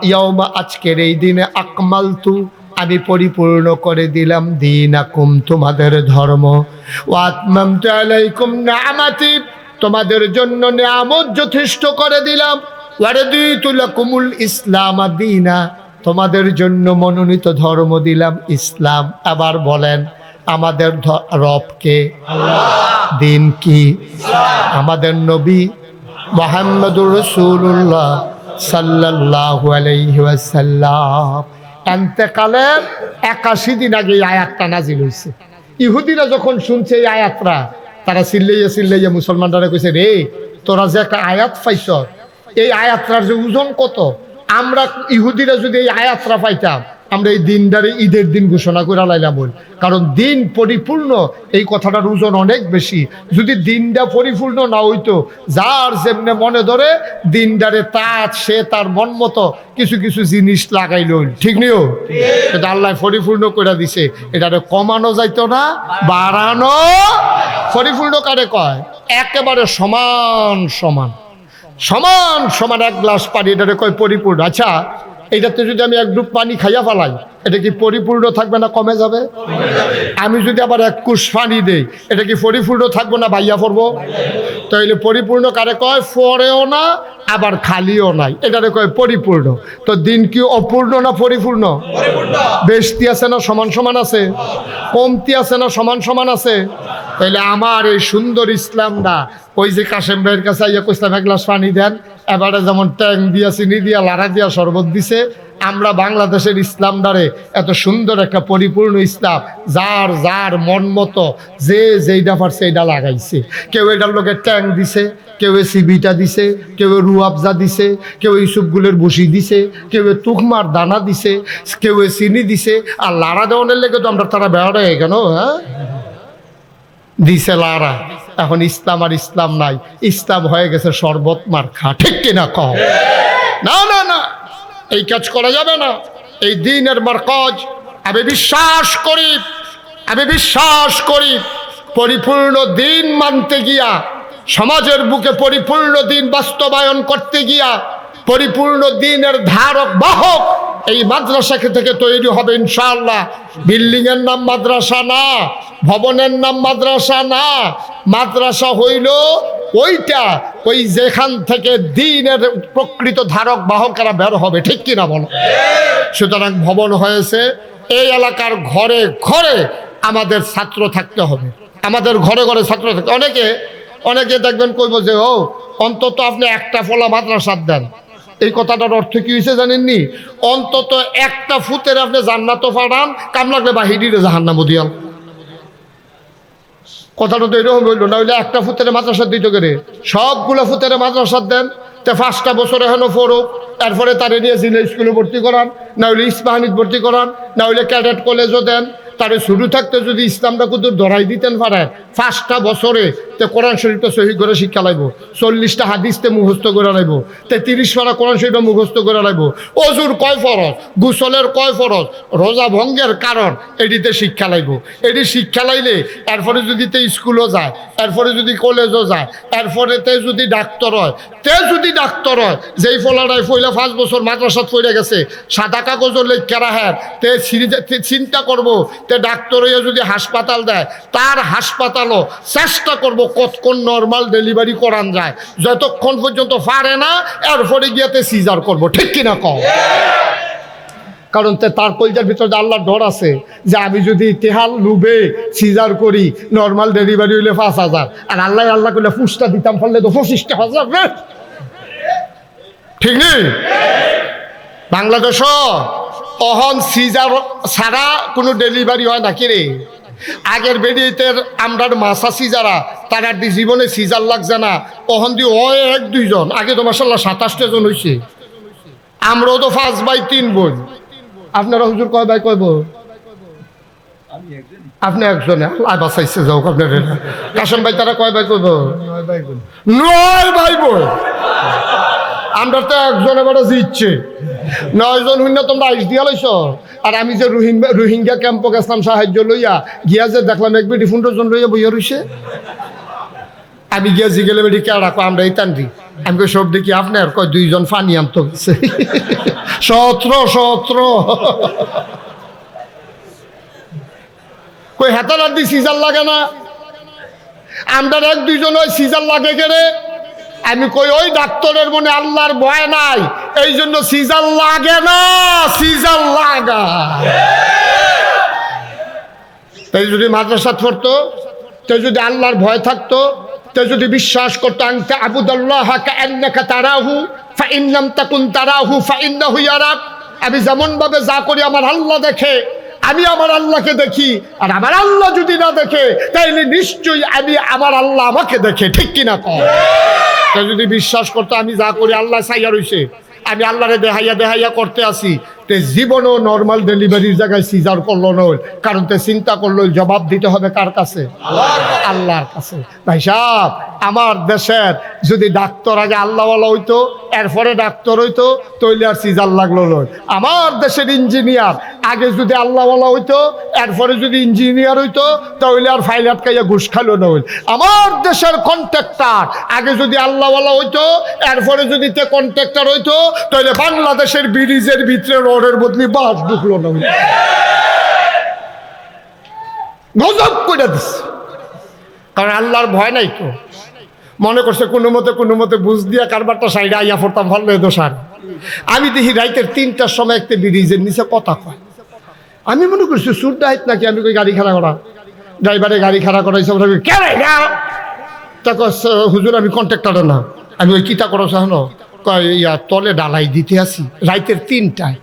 ইয়াউমা আজকের এই দিনে আকমালতু আমি পরিপূর্ণ করে দিলাম, দীনাকুম তোমাদের ধর্ম, ওয়া আতমামতু আলাইকুম নি'মাতি তোমাদের জন্য নিয়ামত যথেষ্ট করে দিলাম, ওয়া রাদিতু লাকুমুল ইসলাম দীনা তোমাদের জন্য মনোনীত ধর্ম দিলাম ইসলাম। আবার বলেন আমাদের রবকে, দিন কি, আমাদের নবী মুহাম্মদুর রাসূলুল্লাহ সাল্লাল্লাহু আলাইহি ওয়াসাল্লাম। এন্তেকালের 81 দিন আগে এই আয়াতটা নাজিল হয়েছে। ইহুদিরা যখন শুনছে এই আয়াতটা, তারা চিল্লাইয়া মুসলমানরা কইছে, রে তোরা যে একটা আয়াত পাইছ, এই আয়াতটার যে ওজন কত, আমরা ইহুদিরা যদি এই আয়াতটা পাইতাম, আমরা এই দিনটারে ঈদের দিন ঘোষণা করে লাইলাম। কারণ দিন পরিপূর্ণ, এই কথাটার ওজন অনেক বেশি। যদি দিনটা পরিপূর্ণ না হইতো, যার যেমনে মনে ধরে দিনটারে তার সে তার মন মতো কিছু কিছু জিনিস লাগাইল, ঠিক নিও। এটা আল্লাহ পরিপূর্ণ করে দিছে, এটারে কমানো যাইতো না, বাড়ানো। পরিপূর্ণ কারে কয়, একেবারে সমান সমান সমান সমান এক গ্লাস পানি, এটারে কয় পরিপূর্ণ। আচ্ছা, এইটাতে যদি আমি এক ডুব পানি খাইয়া ফেলাই, এটা কি পরিপূর্ণ থাকবে না কমে যাবে? আমি যদি আবার এক কুশ পানি দেই, এটা কি পরিপূর্ণ থাকবো না ভাইয়া পড়বো? তাইলে পরিপূর্ণ কারে কয়, ফরেও না আবার খালিও নাই, এটারে কয় পরিপূর্ণ। তো দিন কি অপূর্ণ না পরিপূর্ণ? বেশতি আছে না সমান সমান আছে? কমতি আছে না সমান সমান আছে? তাইলে আমার এই সুন্দর ইসলামটা, ওই যে কাশেম ভাইয়ের কাছে আইয়া কইলাম এক গ্লাস পানি দেন, এবারে যেমন ট্যাঙ্ক দিয়া চিনি দিয়া লাড়া দিয়া শরবত দিছে, আমরা বাংলাদেশের ইসলামটারে এত সুন্দর একটা পরিপূর্ণ ইসলাম, যার যার মন মতো যে যেইটা পারছে এইটা লাগাইছে। কেউ এটার লোকের ট্যাঙ্ক দিছে, কেউ সিবিটা দিছে, কেউ রুয়াবজা দিছে, কেউ ইসুফগুলের বসি দিছে, কেউ তুকমার দানা দিছে, কেউ চিনি দিছে। আর লাড়া দেওয়ানের লেগে তো আমরা তারা বেড়া হয়ে কেন, হ্যাঁ দিছে লাড়া। এখন ইসলাম আর ইসলাম নাই, ইসলাম হয়ে গেছে শরবত মার্খা, ঠিক কিনা কও? না না না, এই কাজ করা যাবে না। এই দিনের মারকাজ আমি বিশ্বাস করি পরিপূর্ণ দিন মানতে গিয়া, সমাজের বুকে পরিপূর্ণ দিন বাস্তবায়ন করতে গিয়া, পরিপূর্ণ দিনের ধারক বাহক এই মাদ্রাসা থেকে তৈরি হবে ইনশাআল্লাহ। বিল্ডিং এর নাম মাদ্রাসা না, ভবনের নাম মাদ্রাসা না, মাদ্রাসা হইল ওইটা, ওই যেখান থেকে দিনের প্রকৃত ধারক বাহকেরা বের হবে, ঠিক কিনা বলো? সুতরাং ভবন হয়েছে, এই এলাকার ঘরে ঘরে আমাদের ছাত্র থাকতে হবে, আমাদের ঘরে ঘরে ছাত্র থাকতে। অনেকে অনেকে দেখবেন কইব যে ও অন্তত আপনি একটা ফলা মাদ্রাসাত দেন। এই কথাটার অর্থ কি হয়েছে জানেননি? অন্তত একটা ফুতের আপনি জান্নাত পাঠান, কাম লাগলে বাহিরে জাহান্নামও দিয়াল। কথাটা তো এরকম বললো না, হইলে একটা ফুতের মাদ্রাসা দিত করে সবগুলো ফুতের মাদ্রাসা দেন। তে 5টা বছর এখনো পড়ুক, এরপরে তারে নিয়ে জিলা স্কুলে ভর্তি করান, না হলে ইস্পাহানিত ভর্তি করান, না হলে ক্যাডেট কলেজও দেন। তারে শুরু থাকতে যদি ইসলামটা কুদুর ধরাই দিতেন পারেন 5টা বছরে, তে কোরআন শরীফটা সহি করে শিক্ষা লাগবো, 40টা হাদিসতে মুখস্থ করে লাগবো, তে 30 পারা কোরআন শরীফটা মুখস্থ করে লাগবো, অজুর কয় ফরজ, গোসলের কয় ফরজ, রোজা ভঙ্গের কারণ, এটিতে শিক্ষা লাগবো। এটি শিক্ষা লাইলে এরপরে যদি তে স্কুলও যায়, এরপরে যদি কলেজও যায়, এরপরে তে যদি ডাক্তার হয়, যেই ফলাটাই ফইলা 5 বছর মাদ্রাসাত ফইরা গেছে, সাদা কাগজের লেখা হ্যাঁ তে চিন্তা করবো তে ডাক্তার হইয়া যদি হাসপাতাল দেয়, তার হাসপাতালও চেষ্টা করবো কতক্ষণ নর্মাল ডেলিভারি করান যায়, যতক্ষণ পর্যন্ত পারে না এরপরে গিয়াতে সিজার করবো। ঠিক কিনা কও? কারণ তার কলজার ভিতরে আল্লাহর ডর আছে যে আমি যদি তেহাল লুবে সিজার করি, নর্মাল ডেলিভারি হইলে 5,000, আর আল্লাহ করলে ফুসটা দিতাম ফলে তো 25,000। ঠিক নেই? বাংলাদেশ অহন সিজার ছাড়া কোনো ডেলিভারি হয় না। কিরে আগের বেডিতের আমরার মাসাসি যারা তারা জীবনে সিজার লাগছে না, অহন দিয়ে হয় 1-2 জন। আগে তো মাসাল্লাহ 27টা জন হয়েছে। আমরাও তো 5/3 বোন। আপনারা হুজুর কয় ভাই কয় বোন? আপনি একজনে বাঁচাইছে যাও আপনার কাসম ভাই, তারা কয় ভাই কয় বোন? 9 ভাই বোন। আমরা তো একজনে বড় জিতছে 9 জন হইনা তোমরা আইস দিয়া লইছ। আর আমি যে রোহিঙ্গা ক্যাম্প গেছিলাম সাহায্য লইয়া, গিয়া যে দেখলাম 15 জন লইয়া বইয়া রইছে। আমি গিয়া জিগেলে বেটি কে রাখো, আমরা এই টানরি। আমি কই সব দেখি আপনার কয় 2 জন ফানি আনতো গেছে। 17 কই হেতার দি সিজার লাগে না? আমরা 1-2 জন ওই সিজার লাগে কেড়ে। আমি কই ওই ডাক্তারের মনে আল্লাহর ভয় নাই, এই জন্য সিজার লাগে না, সিজার লাগা। তাই যদি মাদ্রাসা পড়তো, তাই যদি আল্লাহর ভয় থাকতো, তাই যদি বিশ্বাস করতো আনতা আবুদাল্লাহ কাআন্নাকা তারাহু ফাইন লাম তাকুন তারাহু ফাইন্নাহু ইয়ারাক। আমি যেমন ভাবে যা করি আমার আল্লাহ দেখে, আমি আমার আল্লাহকে দেখি। আর আমার আল্লাহ যদি না দেখে তাইলে নিশ্চয়ই আমি আমার আল্লাহ আমাকে দেখে। ঠিক কিনা কও? তাই যদি বিশ্বাস করতো আমি যা করি আল্লাহ চাইয়া রইছে, আমি আল্লাহরে দেহাইয়া করতে আসি, তে জীবনও নর্মাল ডেলিভারির জায়গায় সিজার করলো নয়। কারণ তে চিন্তা করলো জবাব দিতে হবে কার কাছে? আল্লাহর কাছে। ভাই সাহেব, আমার দেশের যদি ডাক্তার আগে আল্লাহওয়ালা হইতো, এরপরে ডাক্তার হইতো, তৈলে আর সিজার লাগলো নয়। আমার দেশের ইঞ্জিনিয়ার আগে যদি আল্লাহওয়ালা হইতো, এরপরে যদি ইঞ্জিনিয়ার হইতো, তাহলে আর ফাইল আটকাইয়া ঘুষ খালো নয়। আমার দেশের কন্ট্রাক্টর আগে যদি আল্লাহওয়ালা হইতো, এরপরে যদি তে কন্ট্রাক্টর হইতো, তাহলে বাংলাদেশের ব্রিজের ভিতরে রডের বদলি বাস ঢুকলো না। গজব করে দিচ্ছে। কারণ আল্লাহর ভয় নাই তো। মনে করছে কোনো মতে বুঝ দিয়া কারবারটা সাইডে আইয়া পড়তাম ভালো দোষার। আমি দেখি রাইতের 3টার সময় একটা ব্রিজের নিচে কথা কয়। আমি মনে করছি সুর ডাইত নাকি। আমি কই গাড়ি খাড়া করা, ড্রাইভারে গাড়ি খাড়া করাইছে। হুজুর আমি কন্ট্রাক্টর না। আমি ওই কিতা করছ হনো? কয় ইয়া তলে ডালাই দিতে আসি রাইতের 3টায়।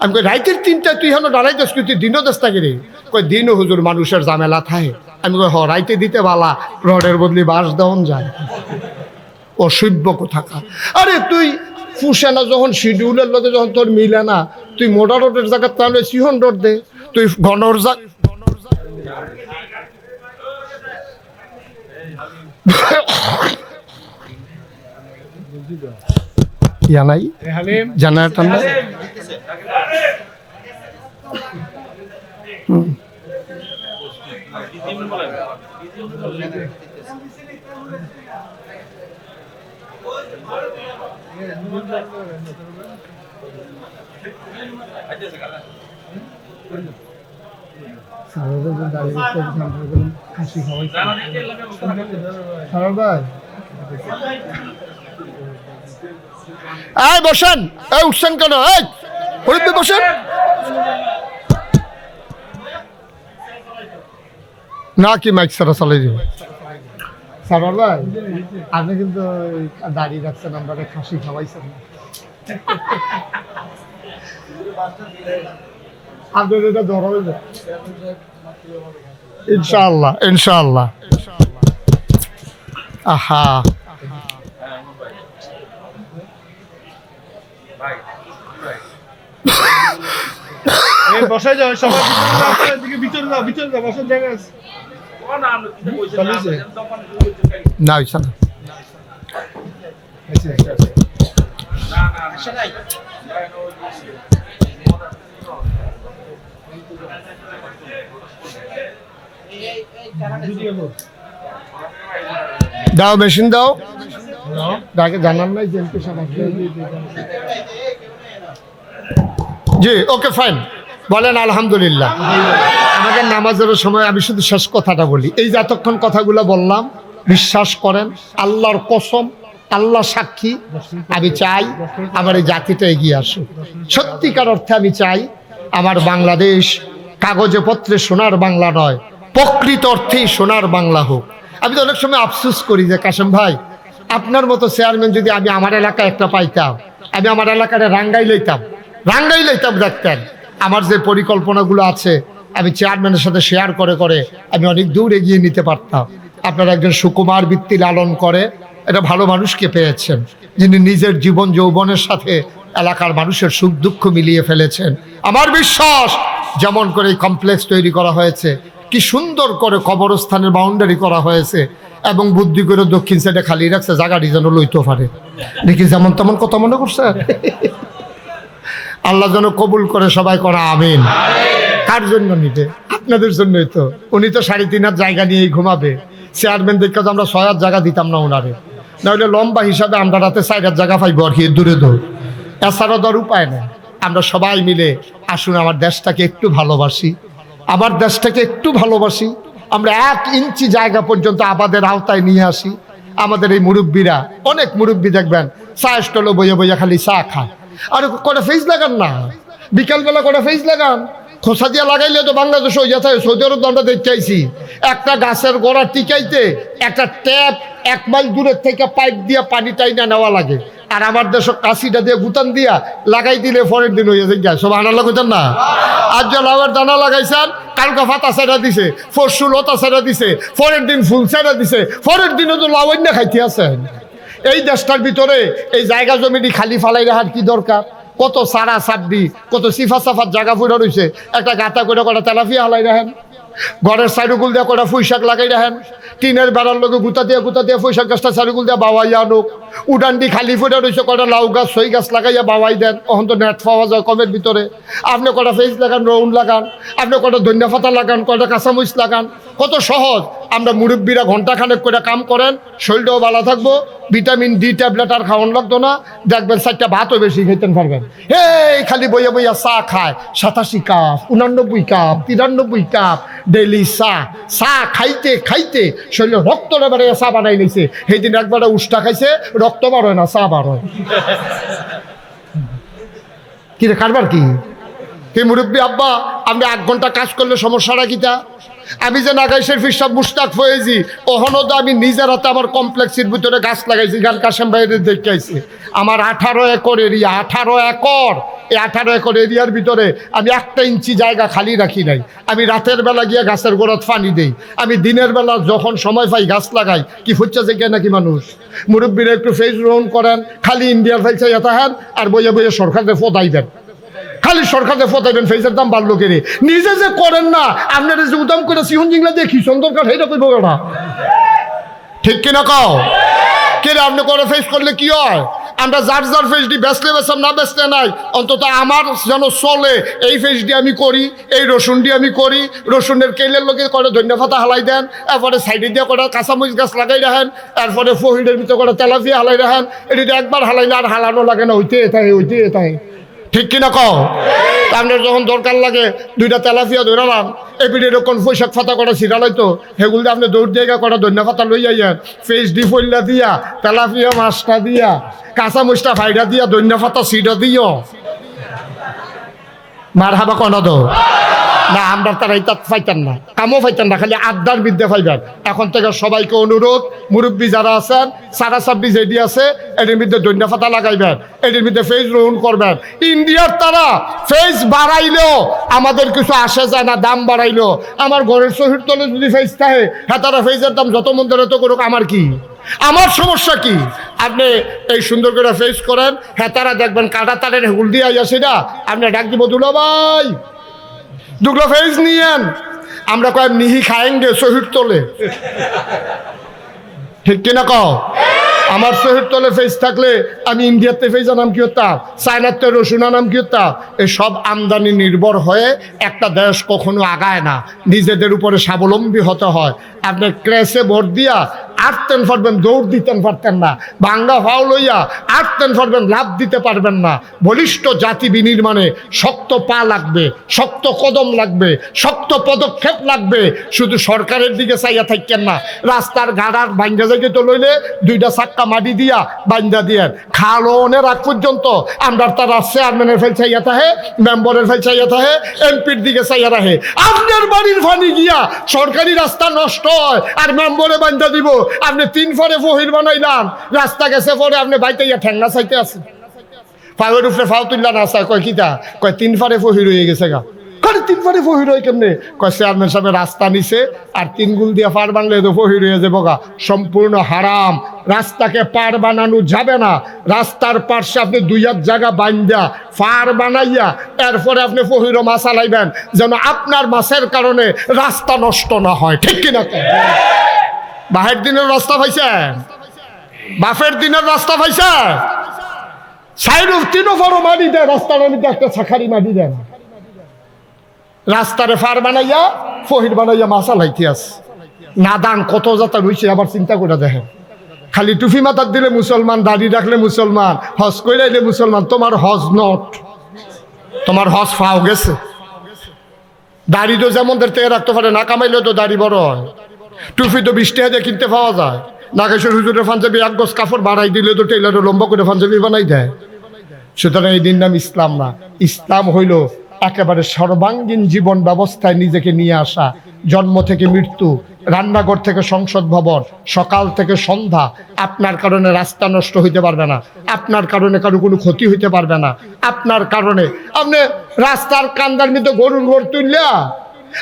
আমি কই রাইতের 3টায় তুই হনো ডালাই দোষ, তুই দিনও দোষ থাকি রে? কই দিনও হুজুর মানুষের ঝামেলা থাকে। আমি কই হ রাইতে দিতে বালা, রডের বদলি বাঁশ দেওয়ান যায়। অসভ্য কোথাকার। আরে তুই ফুসে না যখন শিডিউলের লোকে যখন তোর মিলে না, তুই মোটা রোডের জায়গা তাহলে সিহন রোড দে। তুই ঘনর ইয়া নাই জানাটা না। বসেন, উঠছেন কেন? বসেন। না কি মাইক ছাড়া চালাই দিব? সারোয়ার ভাই আপনি কিন্তু দাড়ি রাখছেন, আমরা খাসি খাওয়াইছেন না। আপনার এটা ধরা হইবে ইনশাআল্লাহ, ইনশাআল্লাহ। আহা বসাই যাও সবাই, ভিতরে যাও, ভিতরে যাও, বসার জায়গা আছে। না হইছে না। দাও মেশিন দাও, তাকে জানান নাই যে এমপি সাহেব আসবে। জি ওকে ফাইন, বলেন আলহামদুলিল্লাহ। আমাদের নামাজের সময় আমি শুধু শেষ কথাটা বলি, এই যে এতক্ষণ কথাগুলো বললাম, বিশ্বাস করেন আল্লাহর কসম, আল্লাহ সাক্ষী, আমি চাই আমার এই জাতিটা এগিয়ে আসুক। সত্যিকার অর্থে আমি চাই আমার বাংলাদেশ কাগজে পত্রে সোনার বাংলা নয়, প্রকৃত অর্থেই সোনার বাংলা হোক। আমি তো অনেক সময় আফসোস করি যে কাশেম ভাই, আপনার মতো চেয়ারম্যান যদি আমি আমার এলাকায় একটা পাইতাম, আমি আমার এলাকাটা রাঙ্গাই লইতাম দেখতেন আমার যে পরিকল্পনাগুলো আছে আমি চেয়ারম্যানের সাথে শেয়ার করে করে আমি অনেক দূর এগিয়ে নিতে পারতাম। আপনারা একজন সুকুমার বৃত্তি লালন করে এটা ভালো মানুষকে পেয়েছেন, যিনি নিজের জীবন যৌবনের সাথে এলাকার মানুষের সুখ দুঃখ মিলিয়ে ফেলেছেন। আমার বিশ্বাস যেমন করে এই কমপ্লেক্স তৈরি করা হয়েছে, কি সুন্দর করে কবরস্থানের বাউন্ডারি করা হয়েছে, এবং বুদ্ধি করে দক্ষিণ সাইডে খালি রাখছে, জায়গাটি যেন লইতে পারে দেখি, যেমন তেমন কথা মনে করছে। আল্লাহ যেন কবুল করে, সবাই করা আমিন। কার জন্য নিবে? আপনাদের জন্যই তো। উনি তো 3.5 হাত জায়গা নিয়েই ঘুমাবে। চেয়ারম্যান দেখে তো আমরা 6 হাত জায়গা দিতাম না ওনারে, নাহলে লম্বা হিসাবে আমরা রাতে 4 হাত জায়গা পাইব আর কি, দূরে দূর। এছাড়াও তো আর উপায় নেই। আমরা সবাই মিলে আসুন আমার দেশটাকে একটু ভালোবাসি, আমার দেশটাকে একটু ভালোবাসি। আমরা 1 ইঞ্চি জায়গা পর্যন্ত আবাদের আওতায় নিয়ে আসি। আমাদের এই মুরব্বীরা, অনেক মুরব্বী দেখবেন চা স্টলে বইয়ে বইয়ে খালি চা খায়। আর কটা ফেজ লাগান না, বিকালবেলা কটা ফেজ লাগান, খোসা দিয়ে লাগাইলে তো বাংলাদেশ হয়ে যেতে। সৌদি আরব আমরা দেখতে চাইছি একটা গাছের গোড়া টিকাইতে একটা ট্যাপ 1 মাইল দূরের থেকে পাইপ দিয়ে পানি টাইনা নেওয়া লাগে। আর আমার দেশ কাশিটা দিয়ে গুতান দিয়া লাগাই দিলে পরের দিন হয়ে যায়। সব আনাল্লা গুতান না। আজ যে লাউয়ের দানা লাগাইছেন, কালকা ফাতা ছেড়া দিছে, পরশু লতা ছেড়া দিছে, পরের দিন ফুল ছেড়া দিছে, পরের দিনও তো লাউ না খাইতে আছেন। এই দেশটার ভিতরে এই জায়গা জমিটি খালি ফালাই রাখার কি দরকার? কত সারা সাবডি, কত সিফা সাফার জায়গা ফুটা রয়েছে, একটা গাঁথা করে কটা তেলাফিয়া হালাই রাখেন, ঘরের সাইডুকুল দিয়ে কটা পুঁইশাক লাগাই রাখেন, টিনের বেড়ার লোকে গুতা দিয়ে পুঁইশাক গাছটা সাইডুকুল দিয়ে বাওয়াইয়া আনুক, উডানটি খালি ফুটা রয়েছে কটা লাউ গাছ সই গাছ লাগাইয়া বাওয়াই দেন। অহন তো নেট পাওয়া যায় কমের ভিতরে। আপনি কটা ফেস লাগান, রৌন লাগান, আপনি কটা ধনিয়া পাতা লাগান, কটা কাঁচামরিচ লাগান, কত সহজ। আমরা মুরব্বীরা ঘন্টাখানেক করে কাম করেন, শরীরটাও ভালো থাকবো, ভিটামিন ডি ট্যাবলেট আর খাওয়ান লাগতো না, দেখবেন 4টা ভাতও বেশি খেতেন পারবেন। এই খালি বইয়া বইয়া চা খায়, 87 কাপ, 89 কাপ, 93 কাপ ডেইলি চা খাইতে খাইতে শরীরে রক্তটা বেড়ে চা বানাই নিয়েছে। সেই দিন একবারে উষ্টা খাইছে, রক্ত বার হয় না, চা বার হয়। কি রে কারবার কি? হে মুরব্বী আব্বা, আপনি 1 ঘন্টা কাজ করলে সমস্যাটা কিতা? আমি যে নাগাইশের ফিরসাব মুশতাক ফয়েজি, ওখানে তো আমি নিজের হাতে আমার কমপ্লেক্সের ভিতরে গাছ লাগাইছি, গান কাশেম ভাইয়ের দেখে আইছি। আমার 18 একর এরিয়া, 18 একর। এই 18 একর এরিয়ার ভিতরে আমি 1 ইঞ্চি জায়গা খালি রাখি নাই। আমি রাতের বেলা গিয়ে গাছের গোড়াত পানি দেই, আমি দিনের বেলা যখন সময় পাই গাছ লাগাই। কি ফুচ্ছা যে নাকি মানুষ? মুরব্বীরা একটু ফেস গ্রহণ করেন, খালি ইন্ডিয়ার ফাইলছে এত হ্যান আর বইয়ে বইয়ে সরকারকে ফোদাই দেন, খালি সরকারকে ফোটাইবেন। ফেসের দাম বাড়লো কেড়ে, নিজে যে করেন না, আপনারা যে উদাম করে সিহন জিংলা দিয়ে কি সুন্দর কাঠ এটা কইব না, ঠিক কিনা কও? কেড়ে আপনি করে ফেস করলে কি হয়? আমরা যার যার ফেসডি বেচলে বেচাম, না বেচলে নাই, অন্তত আমার যেন চলে এই ফেসডি আমি করি, এই রসুনটি আমি করি। রসুনের কেলের লোকে করে ধনিয়া পাতা হালাই দেন, এরপরে সাইডে দিয়ে করে কাঁচামরিচ গাছ লাগাই রাখেন, এরপরে ফহিডের ভিতরে করে তেলাপিয়া হালাই রাখেন। এটি একবার হালাইলে আর হালানো লাগে না, হইতে এটাই ঠিক কিনা কও? আপনার যখন দরকার লাগে 2টা তেলাপিয়া ধরালাম, এপিডে এরকম পয়সা ফাতা করা ছিড়ালাই তো, সেগুলো আপনি দৌড় জায়গা করা ধনিয়া পাতা লই যাইয়েন, ফেস ডি ফইলা দিয়া, তেলাপিয়া মাছটা দিয়া, কাঁচা মুচটা ফাইডা দিয়া, ধনিয়া পাতা সিডা দিও। মার হাবা কন দো না, আমরা তারা এটা পাইতেন না, কামও পাইতেন না, খালি আড্ডার বিদ্যা পাইবেন। এখন থেকে সবাইকে অনুরোধ, মুরব্বী যারা আছেন, সারা সাব্বি যেটি আছে এটির মধ্যে দৈন্য ফাতা লাগাইবেন, এটির মধ্যে ফেজ গ্রহণ করবেন। ইন্ডিয়ার তারা ফেজ বাড়াইলেও আমাদের কিছু আসে যায় না, দাম বাড়াইলেও। আমার ঘরের শহীদ তলে যদি ফেজ থাকে, হ্যাঁ তারা ফেজের দাম যত মন ধরে তো করুক, আমার কি, আমার সমস্যা কি? আপনি এই সুন্দর করে ফেস করেন, হ্যাঁ তারা দেখবেন কাটা তারের হুল দিয়ে আসে না, আপনি ডাক দিব দুলা ভাই দুগলো ফেস নিয়েন, আমরা কয়েক নিহি খায়েঙ্গে শহীদ তোলে, ঠিক কিনা কও? আমার শহীদ তোলে ফেস থাকলে আমি ইন্ডিয়াতে ফেস আনাম কি হতাম, চায়নাতে রসুন আনাম কি হতাম। এই সব আমদানি নির্ভর হয়ে একটা দেশ কখনো আগায় না, নিজেদের উপরে স্বাবলম্বী হতে হয়। আপনি ক্রেসে ভোট দিয়া আটতেন পারবেন, দৌড় দিতেন পারতেন না, ভাঙ্গা ফাউল হইয়া আটতেন পারবেন, লাভ দিতে পারবেন না। বলিষ্ঠ জাতি বিনির্মাণে শক্ত পা লাগবে, শক্ত কদম লাগবে, শক্ত পদক্ষেপ লাগবে। শুধু সরকারের দিকে চাইয়া থাকেন না, রাস্তার গাড়ার ভাঙ্গা জায়গায় তো লইলে দুইটা চাক্কা মাটি দিয়া বান্ধা দিয়ে খালনের আগ পর্যন্ত আমরা তারা চেয়ারম্যানের ফেল চাইয়া থাহে, মেম্বারের ফেল চাইয়া থাহে, এমপির দিকে চাইয়া রাখে। আপনার বাড়ির ফানি গিয়া সরকারি রাস্তা নষ্ট হয় আর মেম্বরে বান্ধা দিব, আপনি 3 ফরে ফহির বানাইলাম, রাস্তা গেছে পরে আপনি বাইতে ইয়া ঠেঙ্গা চাইতে আছে, ফাওয়ের উপরে ফাও তুললা না চায়, কয় কিতা, কয় 3 ফরে ফহির হয়ে গেছে গা। কয় 3 ফরে ফহির হয় কেমনে? কয় চেয়ারম্যান সাহেব রাস্তা নিছে আর 3 গুল দিয়া পার বানলে তো ফহির হয়ে যাবো গা। সম্পূর্ণ হারাম, রাস্তাকে পার বানানো যাবে না। রাস্তার পার্শ্বে আপনি 2 হাত জায়গা বান্ধা পার বানাইয়া এরপরে আপনি ফহির মাছ চালাইবেন, যেন আপনার মাছের কারণে রাস্তা নষ্ট না হয়, ঠিক কিনা? বাহের দিনের রাস্তা পাইছেন, বাফের দিনের রাস্তা পাইছেন, সাইডু 3 ফরো মাটি দেয়, রাস্তার মধ্যে একটা ছাখারি মাটি দেন, রাস্তারে ফার বানাইয়া ফহির বানাইয়া মাছা লাইতে আছে। নাদান কত যাতা রয়েছে, আবার চিন্তা করে দেখেন। খালি টুপি মাথার দিলে মুসলমান, দাড়ি রাখলে মুসলমান, হজ কইরাইলে মুসলমান। তোমার হজ নট, তোমার হজ ফাও গেছে। দাড়ি তো যেমন তেয়ে রাখতে পারে, না কামাইলেও তো দাড়ি বড় হয়। টুপি তো 20 টাকা দিয়ে কিনতে পাওয়া যায়। নাগেশ্বর হুজুরের পাঞ্জাবি 1 গজ কাপড় বাড়াই দিলে তো টেইলারও লম্বা করে পাঞ্জাবি বানাই দেয়। সুতরাং এই দিন নাম ইসলাম না, ইসলাম হইল একেবারে সর্বাঙ্গীন জীবন ব্যবস্থায় নিজেকে নিয়ে আসা। জন্ম থেকে মৃত্যু, রান্নাঘর থেকে সংসদ ভবন, সকাল থেকে সন্ধ্যা। আপনার কারণে রাস্তা নষ্ট হইতে পারবে না, আপনার কারণে কারো কোনো ক্ষতি হইতে পারবে না। আপনার কারণে আপনি রাস্তার কান্দার মধ্যে গরুর ঘর তুললা,